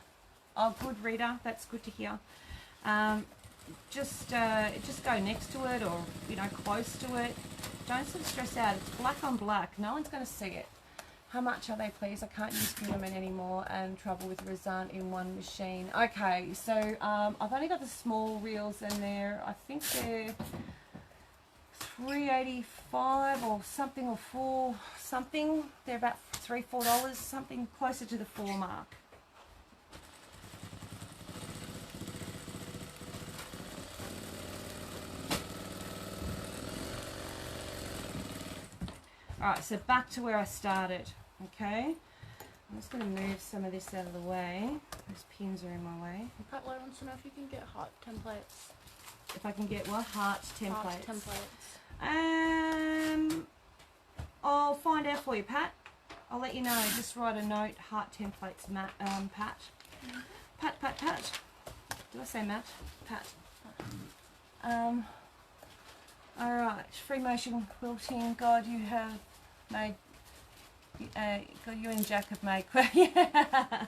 Oh, good, Rita, that's good to hear. Just go next to it, or close to it. Don't sort of stress out. It's black on black. No one's going to see it. How much are they, please? I can't use filament anymore and trouble with Razant in one machine. Okay, so I've only got the small reels in there. I think they're $3.85 or something, or $4 something. They're about $3-4, something closer to the 4 mark. Alright, so back to where I started. Okay, I'm just going to move some of this out of the way. Those pins are in my way. Pat Lowe wants to know if you can get heart templates. If I can get what? Heart templates. Heart templates. I'll find out for you, Pat. I'll let you know. Just write a note. Heart templates, Pat. Pat. Did I say Matt? Pat. Alright, free motion quilting. God, you have made, God, you and Jack have made, yeah.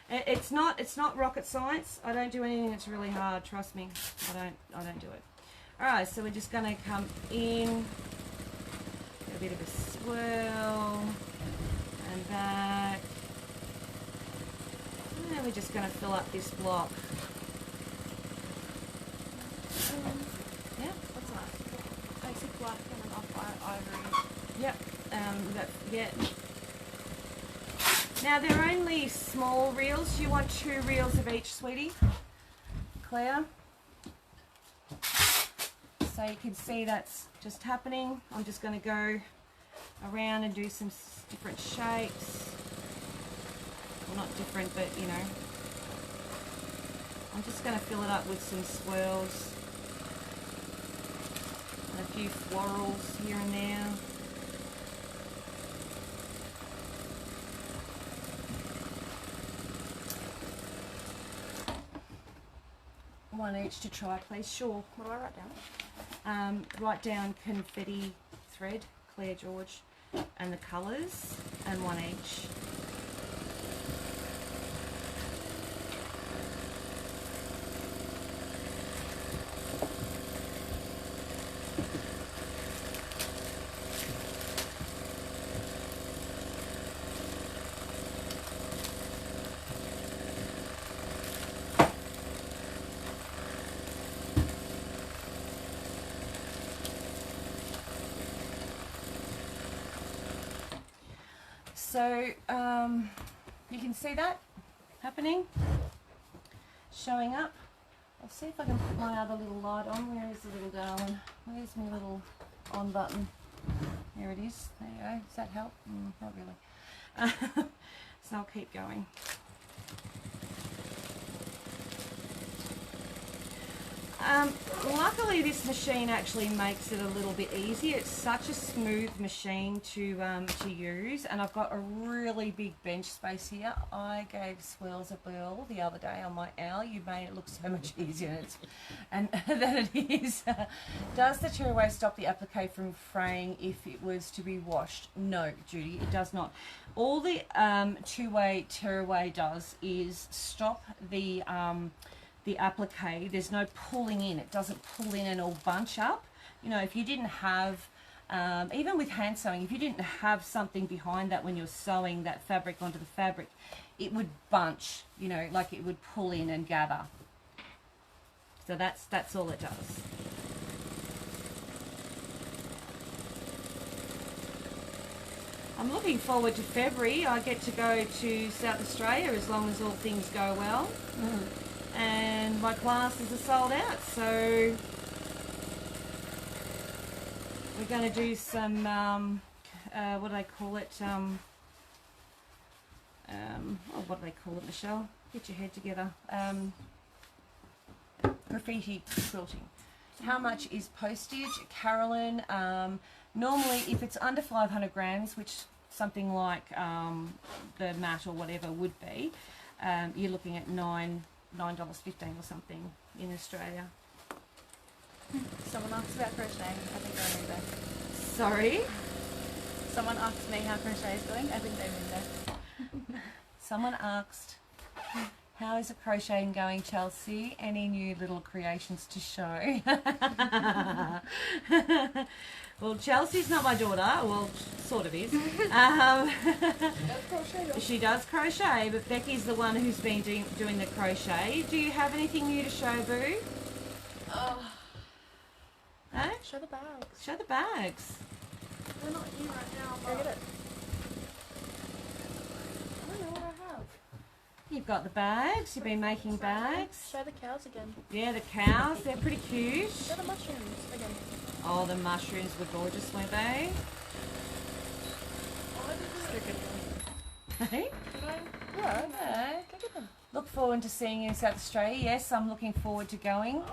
It's not rocket science. I don't do anything that's really hard, trust me. I don't do it. Alright, so we're just gonna come in, get a bit of a swirl, and back. And we're just gonna fill up this block. Yeah. What's that? Basic black and an off-white ivory. Yep. Yeah. Now they're only small reels. You want 2 reels of each, sweetie? Claire? So you can see that's just happening. I'm just going to go around and do some different shapes. Well, not different, but you know. I'm just going to fill it up with some swirls and a few florals here and there. One each to try, please. Sure. What do I write down? Write down confetti thread, Claire George, and the colours, and one each. So you can see that happening, showing up. I'll see if I can put my other little light on. Where is the little darling? Where's my little on button? There it is. There you go. Does that help? Not really. So I'll keep going. Luckily this machine actually makes it a little bit easier. It's such a smooth machine to use, and I've got a really big bench space here. I gave Swirls a whirl the other day on my owl. You made it look so much easier and than it is. Does the tearaway stop the applique from fraying if it was to be washed? No, Judy, it does not. All the two-way tearaway does is stop the applique. There's no pulling in. It doesn't pull in and all bunch up. You know, if you didn't have, even with hand sewing, if you didn't have something behind that when you're sewing that fabric onto the fabric, it would bunch, you know, like it would pull in and gather. So that's all it does. I'm looking forward to February. I get to go to South Australia as long as all things go well. And my classes are sold out, so we're going to do some, what do they call it, what do they call it, Michelle? Get your head together. Graffiti quilting. How much is postage, Carolyn? Normally, if it's under 500 grams, which something like the mat or whatever would be, you're looking at $9.15 or something in Australia. Someone asked about crocheting. I think they mean that. Sorry? Someone asked me how crochet is going. I think they mean that. Someone asked, how is the crocheting going, Chelsea? Any new little creations to show? Well, Chelsea's not my daughter. Well, sort of is. She does crochet, but Becky's the one who's been doing the crochet. Do you have anything new to show, Boo? Huh? Show the bags. Show the bags. They're not in right now. Go get it. I don't know what I have. You've got the bags. You've been making bags. Show the cows again. Yeah, the cows. They're pretty cute. Show the mushrooms again. Oh, the mushrooms were gorgeous, weren't they? Hey? Yeah. Okay. Go get them. Look forward to seeing you in South Australia. Yes, I'm looking forward to going.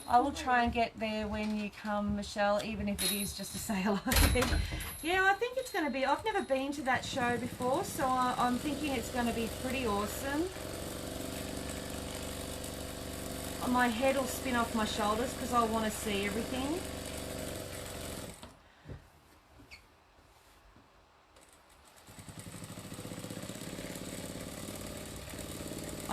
I will try and get there when you come, Michelle, even if it is just to say hello. Yeah, I think it's going to be, I've never been to that show before, so I'm thinking it's going to be pretty awesome. My head will spin off my shoulders because I want to see everything.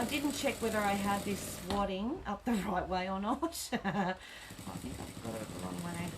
I didn't check whether I had this wadding up the right way or not. I think I've got it the wrong way.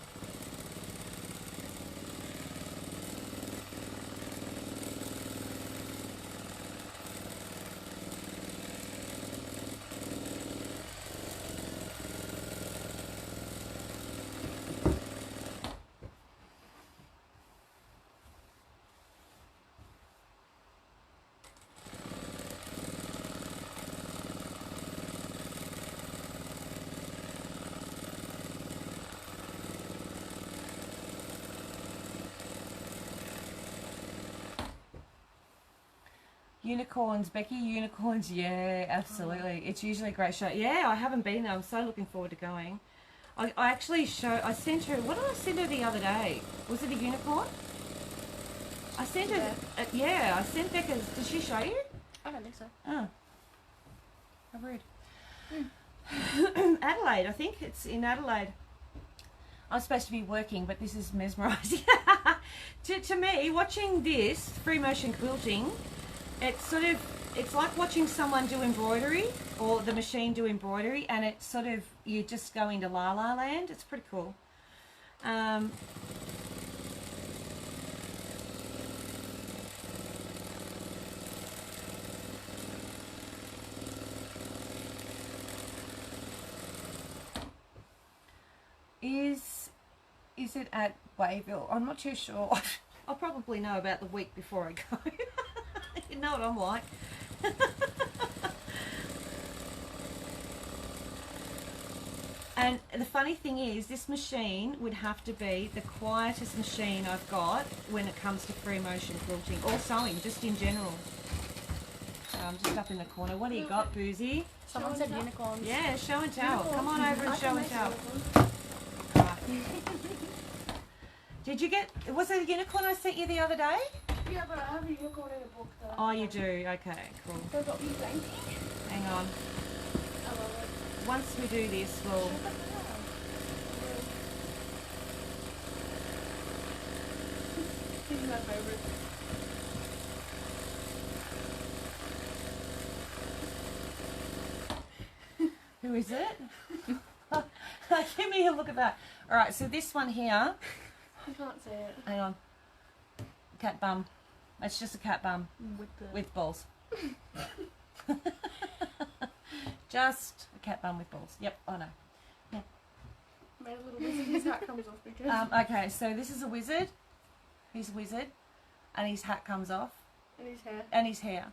Unicorns, Becky, unicorns, yeah, absolutely. It's usually a great show. Yeah, I haven't been there. I'm so looking forward to going. I actually I sent her, what did I send her the other day? Was it a unicorn? I sent her, yeah, I sent Becca's, did she show you? I don't think so. Oh, how rude. Adelaide, I think it's in Adelaide. I'm supposed to be working, but this is mesmerising. to me, watching this free motion quilting, it's like watching someone do embroidery or the machine do embroidery, and it's sort of, you just go into la la land. It's pretty cool. Is it at Wayville? I'm not too sure. I'll probably know about the week before I go. You know what I'm like. And the funny thing is, this machine would have to be the quietest machine I've got when it comes to free motion quilting or sewing, just in general. I'm just up in the corner. What do you got, Boozy? Someone said unicorns. Yeah, show and tell. Come on over and show and tell. Right. Did you get, was it a unicorn I sent you the other day? Yeah, but I have a unicorn in a book though. Oh, you do? Okay, cool. So I got you blankie. Hang on. I love it. Once we do this, we'll... He's my favourite. Who is it? Give me a look at that. Alright, so this one here... I can't see it. Hang on. Cat bum. It's just a cat bum with balls. Just a cat bum with balls. Yep, I know. Yeah. Made a little wizard. His hat comes off because. Okay, so this is a wizard. He's a wizard, and his hat comes off. And his hair. And his hair.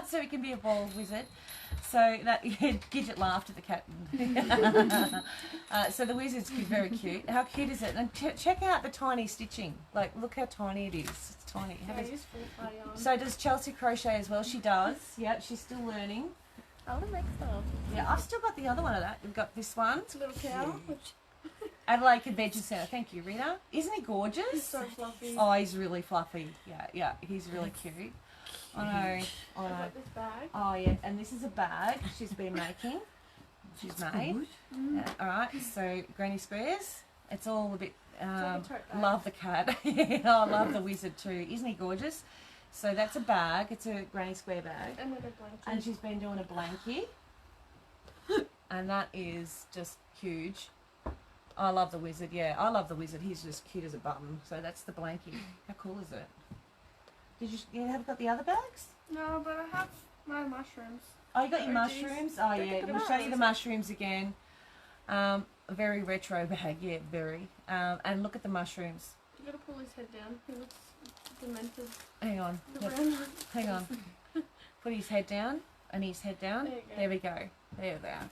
So he can be a bald wizard. So that Gidget laughed at the cat. So the wizard's very cute. How cute is it? And check out the tiny stitching. Like, look how tiny it is. It's tiny. Yeah, he's full party on. So does Chelsea crochet as well? She does. Yep, she's still learning. I want to make stuff. Yeah, I've still got the other one of that. We've got this one. It's a little cow. Which Adelaide Convention Centre. Thank you, Rita. Isn't he gorgeous? he's so fluffy. Oh, he's really fluffy. Yeah, he's really cute. I know. I got this bag. Oh yeah, and this is a bag she's been making. She's made. Yeah, all right, so granny squares. It's all a bit. It's like a tote bag. Love the cat. I love the wizard too. Isn't he gorgeous? So that's a bag. It's a granny square bag, And with a blanket. and she's been doing a blankie, and that is just huge. I love the wizard. Yeah, I love the wizard. He's just cute as a button. So that's the blankie. How cool is it? Did you have got the other bags? No, but I have my mushrooms. Oh, you got your Oh, geez. mushrooms? Oh, Look yeah. at the We'll show you the bags. mushrooms again. A very retro bag, yeah, very. And look at the mushrooms. You gotta pull his head down. He looks demented. Hang on. The Yep. brown one. Hang on. Put his head down and his head down. There you go. There we go. There they are.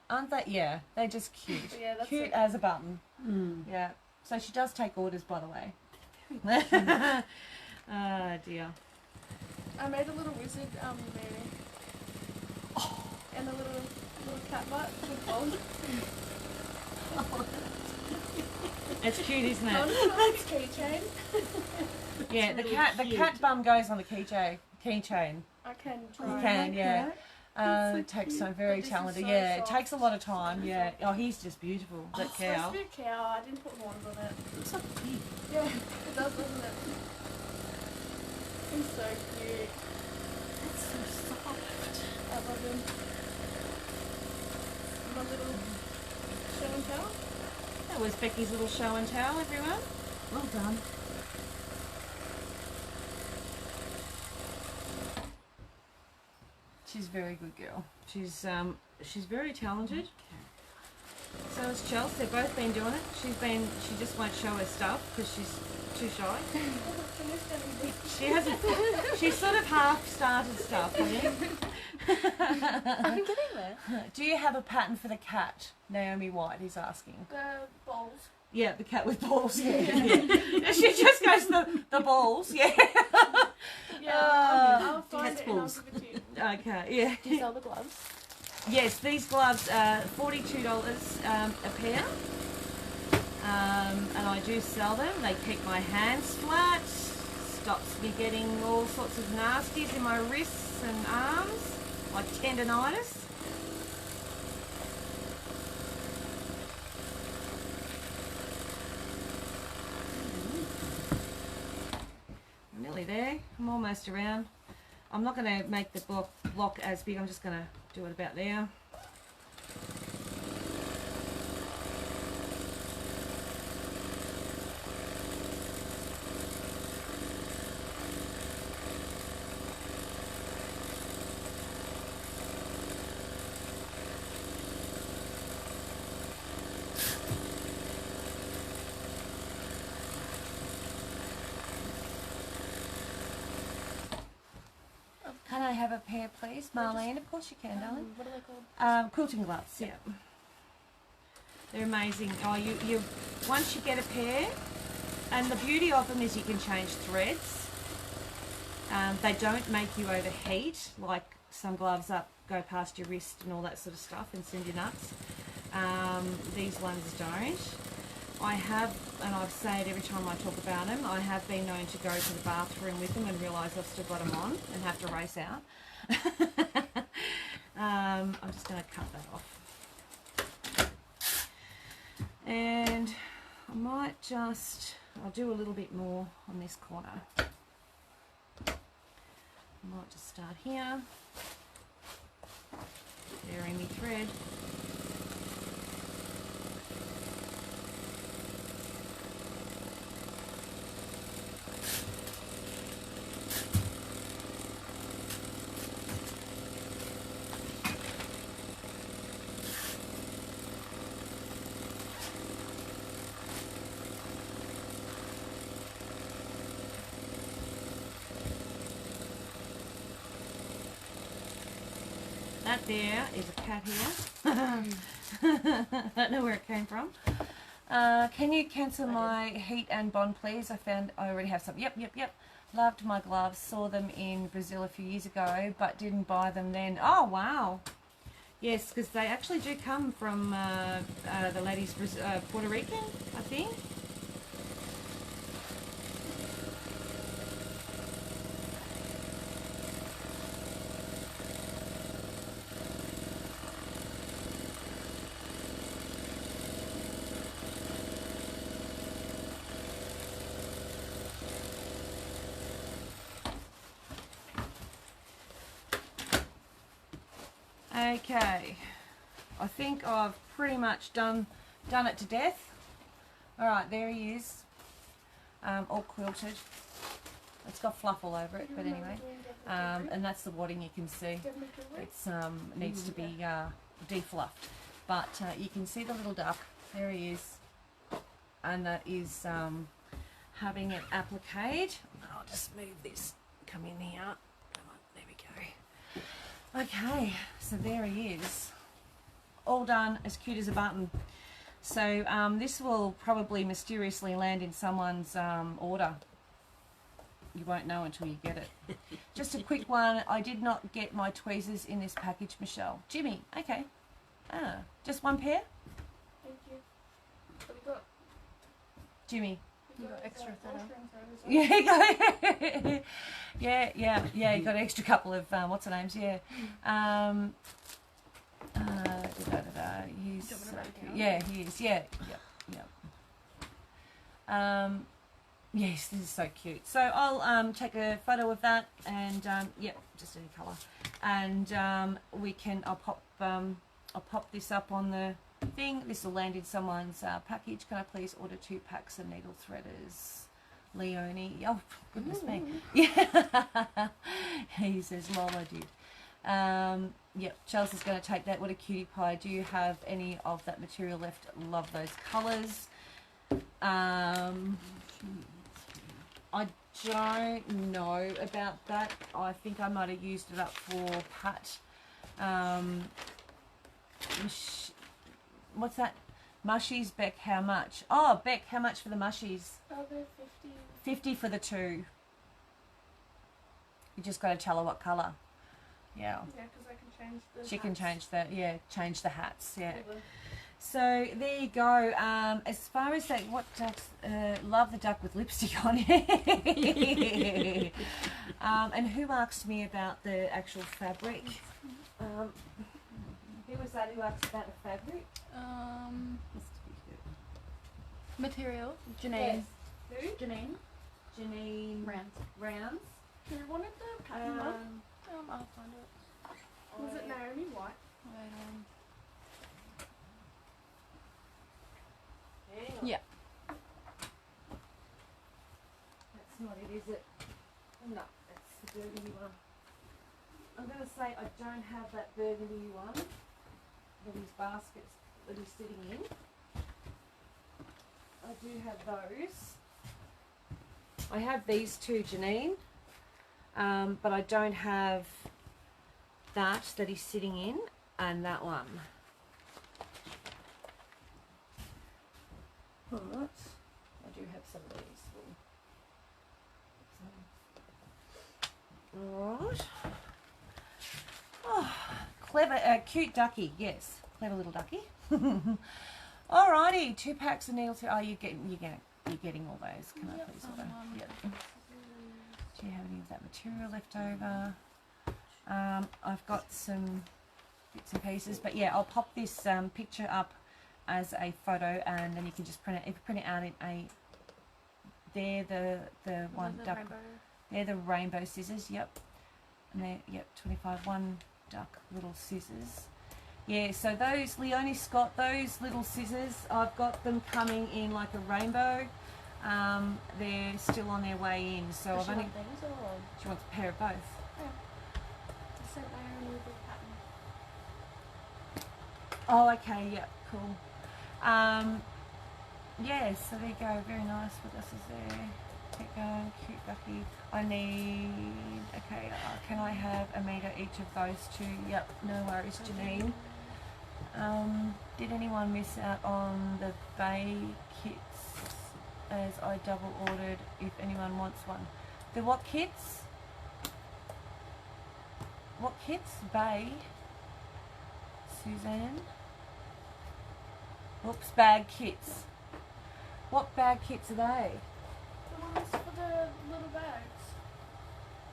Aren't they? Yeah, they're just cute. But yeah, that's Cute it. as a button. Yeah. So she does take orders, by the way. Oh, dear. I made a little wizard, Mary. Oh. And a little cat butt with bold. It's cute, isn't I want it? to put it on its keychain. Yeah, really the cat bum goes on the keychain. Keychain. I can You try. can, yeah. so It takes cute. some very This is talented. so Yeah, it soft. takes a lot of time. Yeah. Oh, he's just beautiful. That It's cow. supposed to be a cow. I didn't put horns on it. Looks so big. Yeah, it does, doesn't it? He's so cute. That's so was Becky's little show and tell, everyone. Well done. She's a very good girl. She's very talented. So is Chelsea. They've both been doing it. She just won't show her stuff because she's too shy. She hasn't. She's sort of half started stuff, I think. I'm getting there. Do you have a pattern for the cat? Naomi White is asking. The balls. Yeah, the cat with balls. Yeah. Yeah. She just goes the balls. Yeah. Yeah, I'll find cat's it and I'll balls. give it to you. Okay. Yeah. Do you sell the gloves? Yes, these gloves are $42 a pair, and I do sell them. They keep my hands flat, stops me getting all sorts of nasties in my wrists and arms, like tendonitis. I'm nearly there. I'm almost around. I'm not going to make the block as big. I'm just going to do it about there. Can I have a pair, please, Marlene? Of course you can, darling. What are they called? Quilting gloves. Yeah, they're amazing. Oh, you once you get a pair, and the beauty of them is you can change threads. They don't make you overheat like some gloves go past your wrist and all that sort of stuff and send you nuts. These ones don't. I have, and I've said every time I talk about them, I have been known to go to the bathroom with them and realise I've still got them on and have to race out. I'm just going to cut that off. And I might I'll do a little bit more on this corner. I might just start here. Bury me thread. That there is a cat here. I don't know where it came from. Can you cancel my heat and bond, please? I already have some. Yep. Loved my gloves. Saw them in Brazil a few years ago, but didn't buy them then. Oh, wow. Yes, because they actually do come from the lady's Puerto Rican, I think. Okay, I think I've pretty much done it to death. All right, there he is, all quilted. It's got fluff all over it, but anyway, and that's the wadding you can see. It's needs to be defluffed, but you can see the little duck. There he is, and that is having it appliqued. I'll just move this. Come in here. Come on, there we go. Okay, so there he is, all done, as cute as a button. So this will probably mysteriously land in someone's order. You won't know until you get it. Just a quick one, I did not get my tweezers in this package, Michelle. Jimmy, okay. Just one pair? Thank you. What we got? Jimmy. You got extra thread. Yeah, you got yeah, you got an extra couple of what's her names, yeah. He's yeah, he is, yeah. Yes, this is so cute. So I'll take a photo of that and yep, just any colour. And I'll pop this up on the thing. This will land in someone's package. Can I please order 2 packs of needle threaders? Leonie. Oh, goodness me. Yeah. He says, lol, I did. Yep, Chelsea's going to take that. What a cutie pie. Do you have any of that material left? Love those colours. I don't know about that. I think I might have used it up for Pat. What's that? Mushies, Beck, how much? Oh, Beck, how much for the mushies? Oh, they're 50. 50 for the 2. You just got to tell her what colour. Yeah. Yeah, because I can change the She can change the, change the hats, yeah. Over. So there you go. As far as that, what ducks? Love the duck with lipstick on it. And who asked me about the actual fabric? Who was that who asked about the fabric? Material. Janine. Yes. Who? Janine. Janine Rounds. Who wanted the pattern one? I'll find it. Was it Naomi White? Wait, Hang on. yeah. That's not it, is it? No, that's the burgundy one. I'm going to say I don't have that burgundy one that his baskets that he's sitting in. I do have those. I have these 2, Janine, but I don't have that he's sitting in, and that one. Right. I do have some of these. Alright. Oh, clever, cute ducky, yes. Clever little ducky. Alrighty, 2 packs of needles. Oh, you're getting all those. Can I please order? Yep. Do you have any of that material left over? I've got some bits and pieces, but yeah, I'll pop this picture up as a photo, and then you can just print it. If you print it out in a, they're the one duck. Rainbow. They're the rainbow scissors. Yep, and they're 25 one duck little scissors. Yeah, so those Leonie Scott, those little scissors, I've got them coming in like a rainbow. They're still on their way in, so I've only. Things or? She wants a pair of both. I sent Naomi the pattern. Oh, okay, yep, cool. Yeah, so there you go, very nice. What else is there? Keep going, cute ducky. I need, okay, can I have a metre each of those 2? Yep, no worries, Janine. Did anyone miss out on the bay kits, as I double ordered if anyone wants one? The what kits? What kits? Bay. Suzanne. Oops, bag kits. What bag kits are they? The ones for the little bags.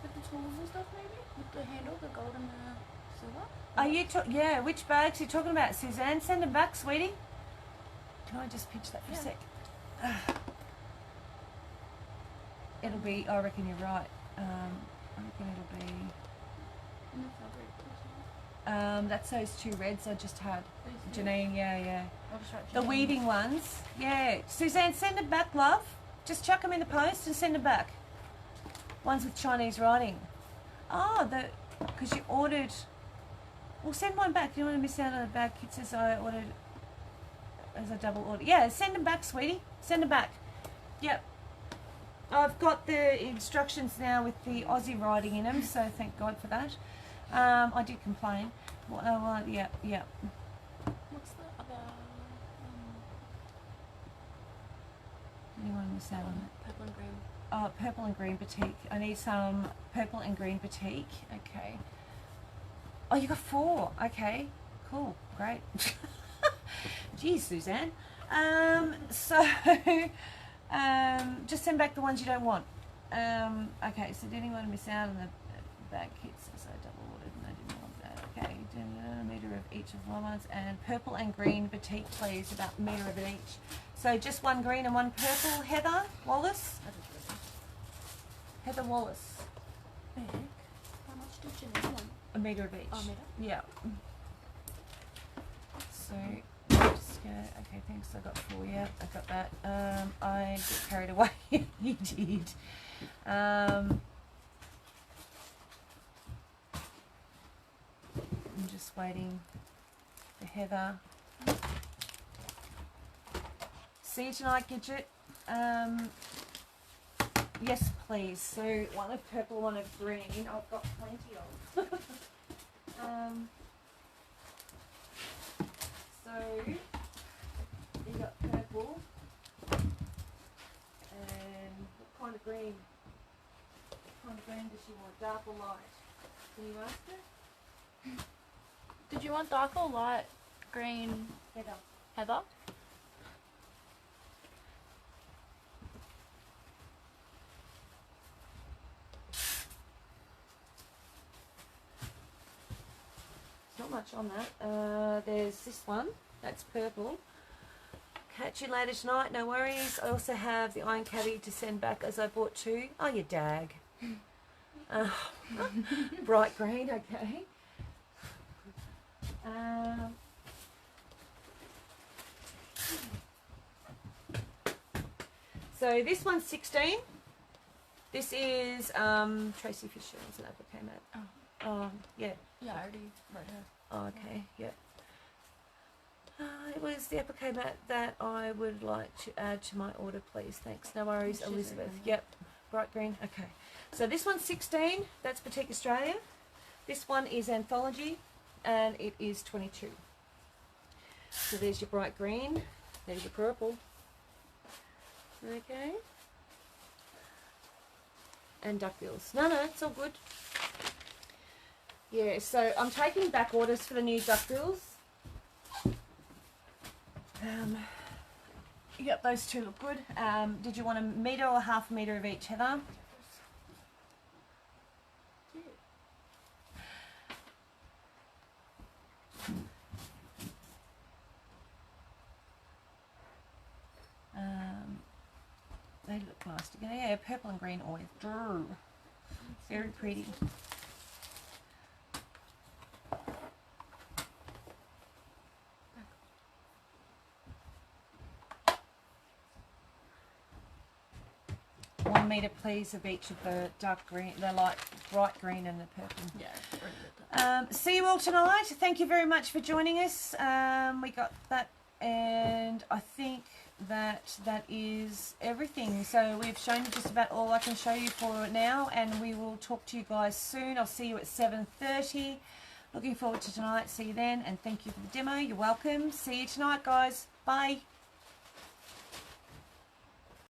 With the tools and stuff, maybe? With the handle, the gold and the silver? Are you yeah, which bags are you talking about, Suzanne? Send them back, sweetie. Can I just pinch that for a sec? It'll be, I reckon you're right. I reckon it'll be... In the fabric. That's those 2 reds I just had. Janine, yeah. I'll just write The Janine. weaving ones. Yeah. Suzanne, send them back, love. Just chuck them in the post and send them back. Ones with Chinese writing. Oh, because you ordered... Well, send one back. You don't want to miss out on the bag kits as I ordered, as a double order. Yeah, send them back, sweetie. Send them back. Yep. I've got the instructions now with the Aussie writing in them, so thank God for that. I did complain. Well, yeah. What's the other? Anyone miss out on it? Purple and green. Oh, purple and green batik. I need some purple and green batik. Okay. Oh, you got 4. Okay. Cool. Great. Geez, Suzanne. So, just send back the ones you don't want. Okay, so did anyone miss out on the bag kits? So I double ordered and I didn't want that. Okay, do a metre of each of the ones, and purple and green batik, please, about a metre of each. So just 1 green and 1 purple. Heather Wallace. Heather Wallace. How much did Janine want? A metre of each. Oh, metre? Yeah. So just Yeah, okay, thanks. I got 4, yeah, I got that. I get carried away. You did. I'm just waiting for Heather. See you tonight, Gidget. Yes, please. So one of purple, one of green. I've got plenty of. So you got purple and what kind of green? What kind of green does she want? Dark or light? Can you ask her? Did you want dark or light green, Heather. Heather? Not much on that. There's this one. That's purple. Catch you later tonight. No worries. I also have the iron caddy to send back as I bought 2. Oh, you dag. Bright green. Okay. So this one's 16. This is Tracy Fisher. It's an applique mat. Oh. Yeah. Yeah, I already wrote her. Oh, okay, yep. It was the applique mat that I would like to add to my order, please. Thanks. No worries, She's Elizabeth. open. Yep, bright green. Okay. So this one's 16. That's Boutique Australia. This one is Anthology, and it is 22. So there's your bright green. There's your purple. Okay. And duckbills. No, it's all good. Yeah, so I'm taking back orders for the new duckbills. Yep, those 2 look good. Did you want a metre or half a metre of each, Heather? They look nice together. Yeah, purple and green always. Very pretty. Metre, please, of each of the dark green, the light, bright green, and the purple. Yeah, I already wrote that. See you all tonight. Thank you very much for joining us. We got that, and I think that is everything. So we've shown you just about all I can show you for now, and we will talk to you guys soon. I'll see you at 7:30. Looking forward to tonight. See you then, and thank you for the demo. You're welcome. See you tonight, guys. Bye.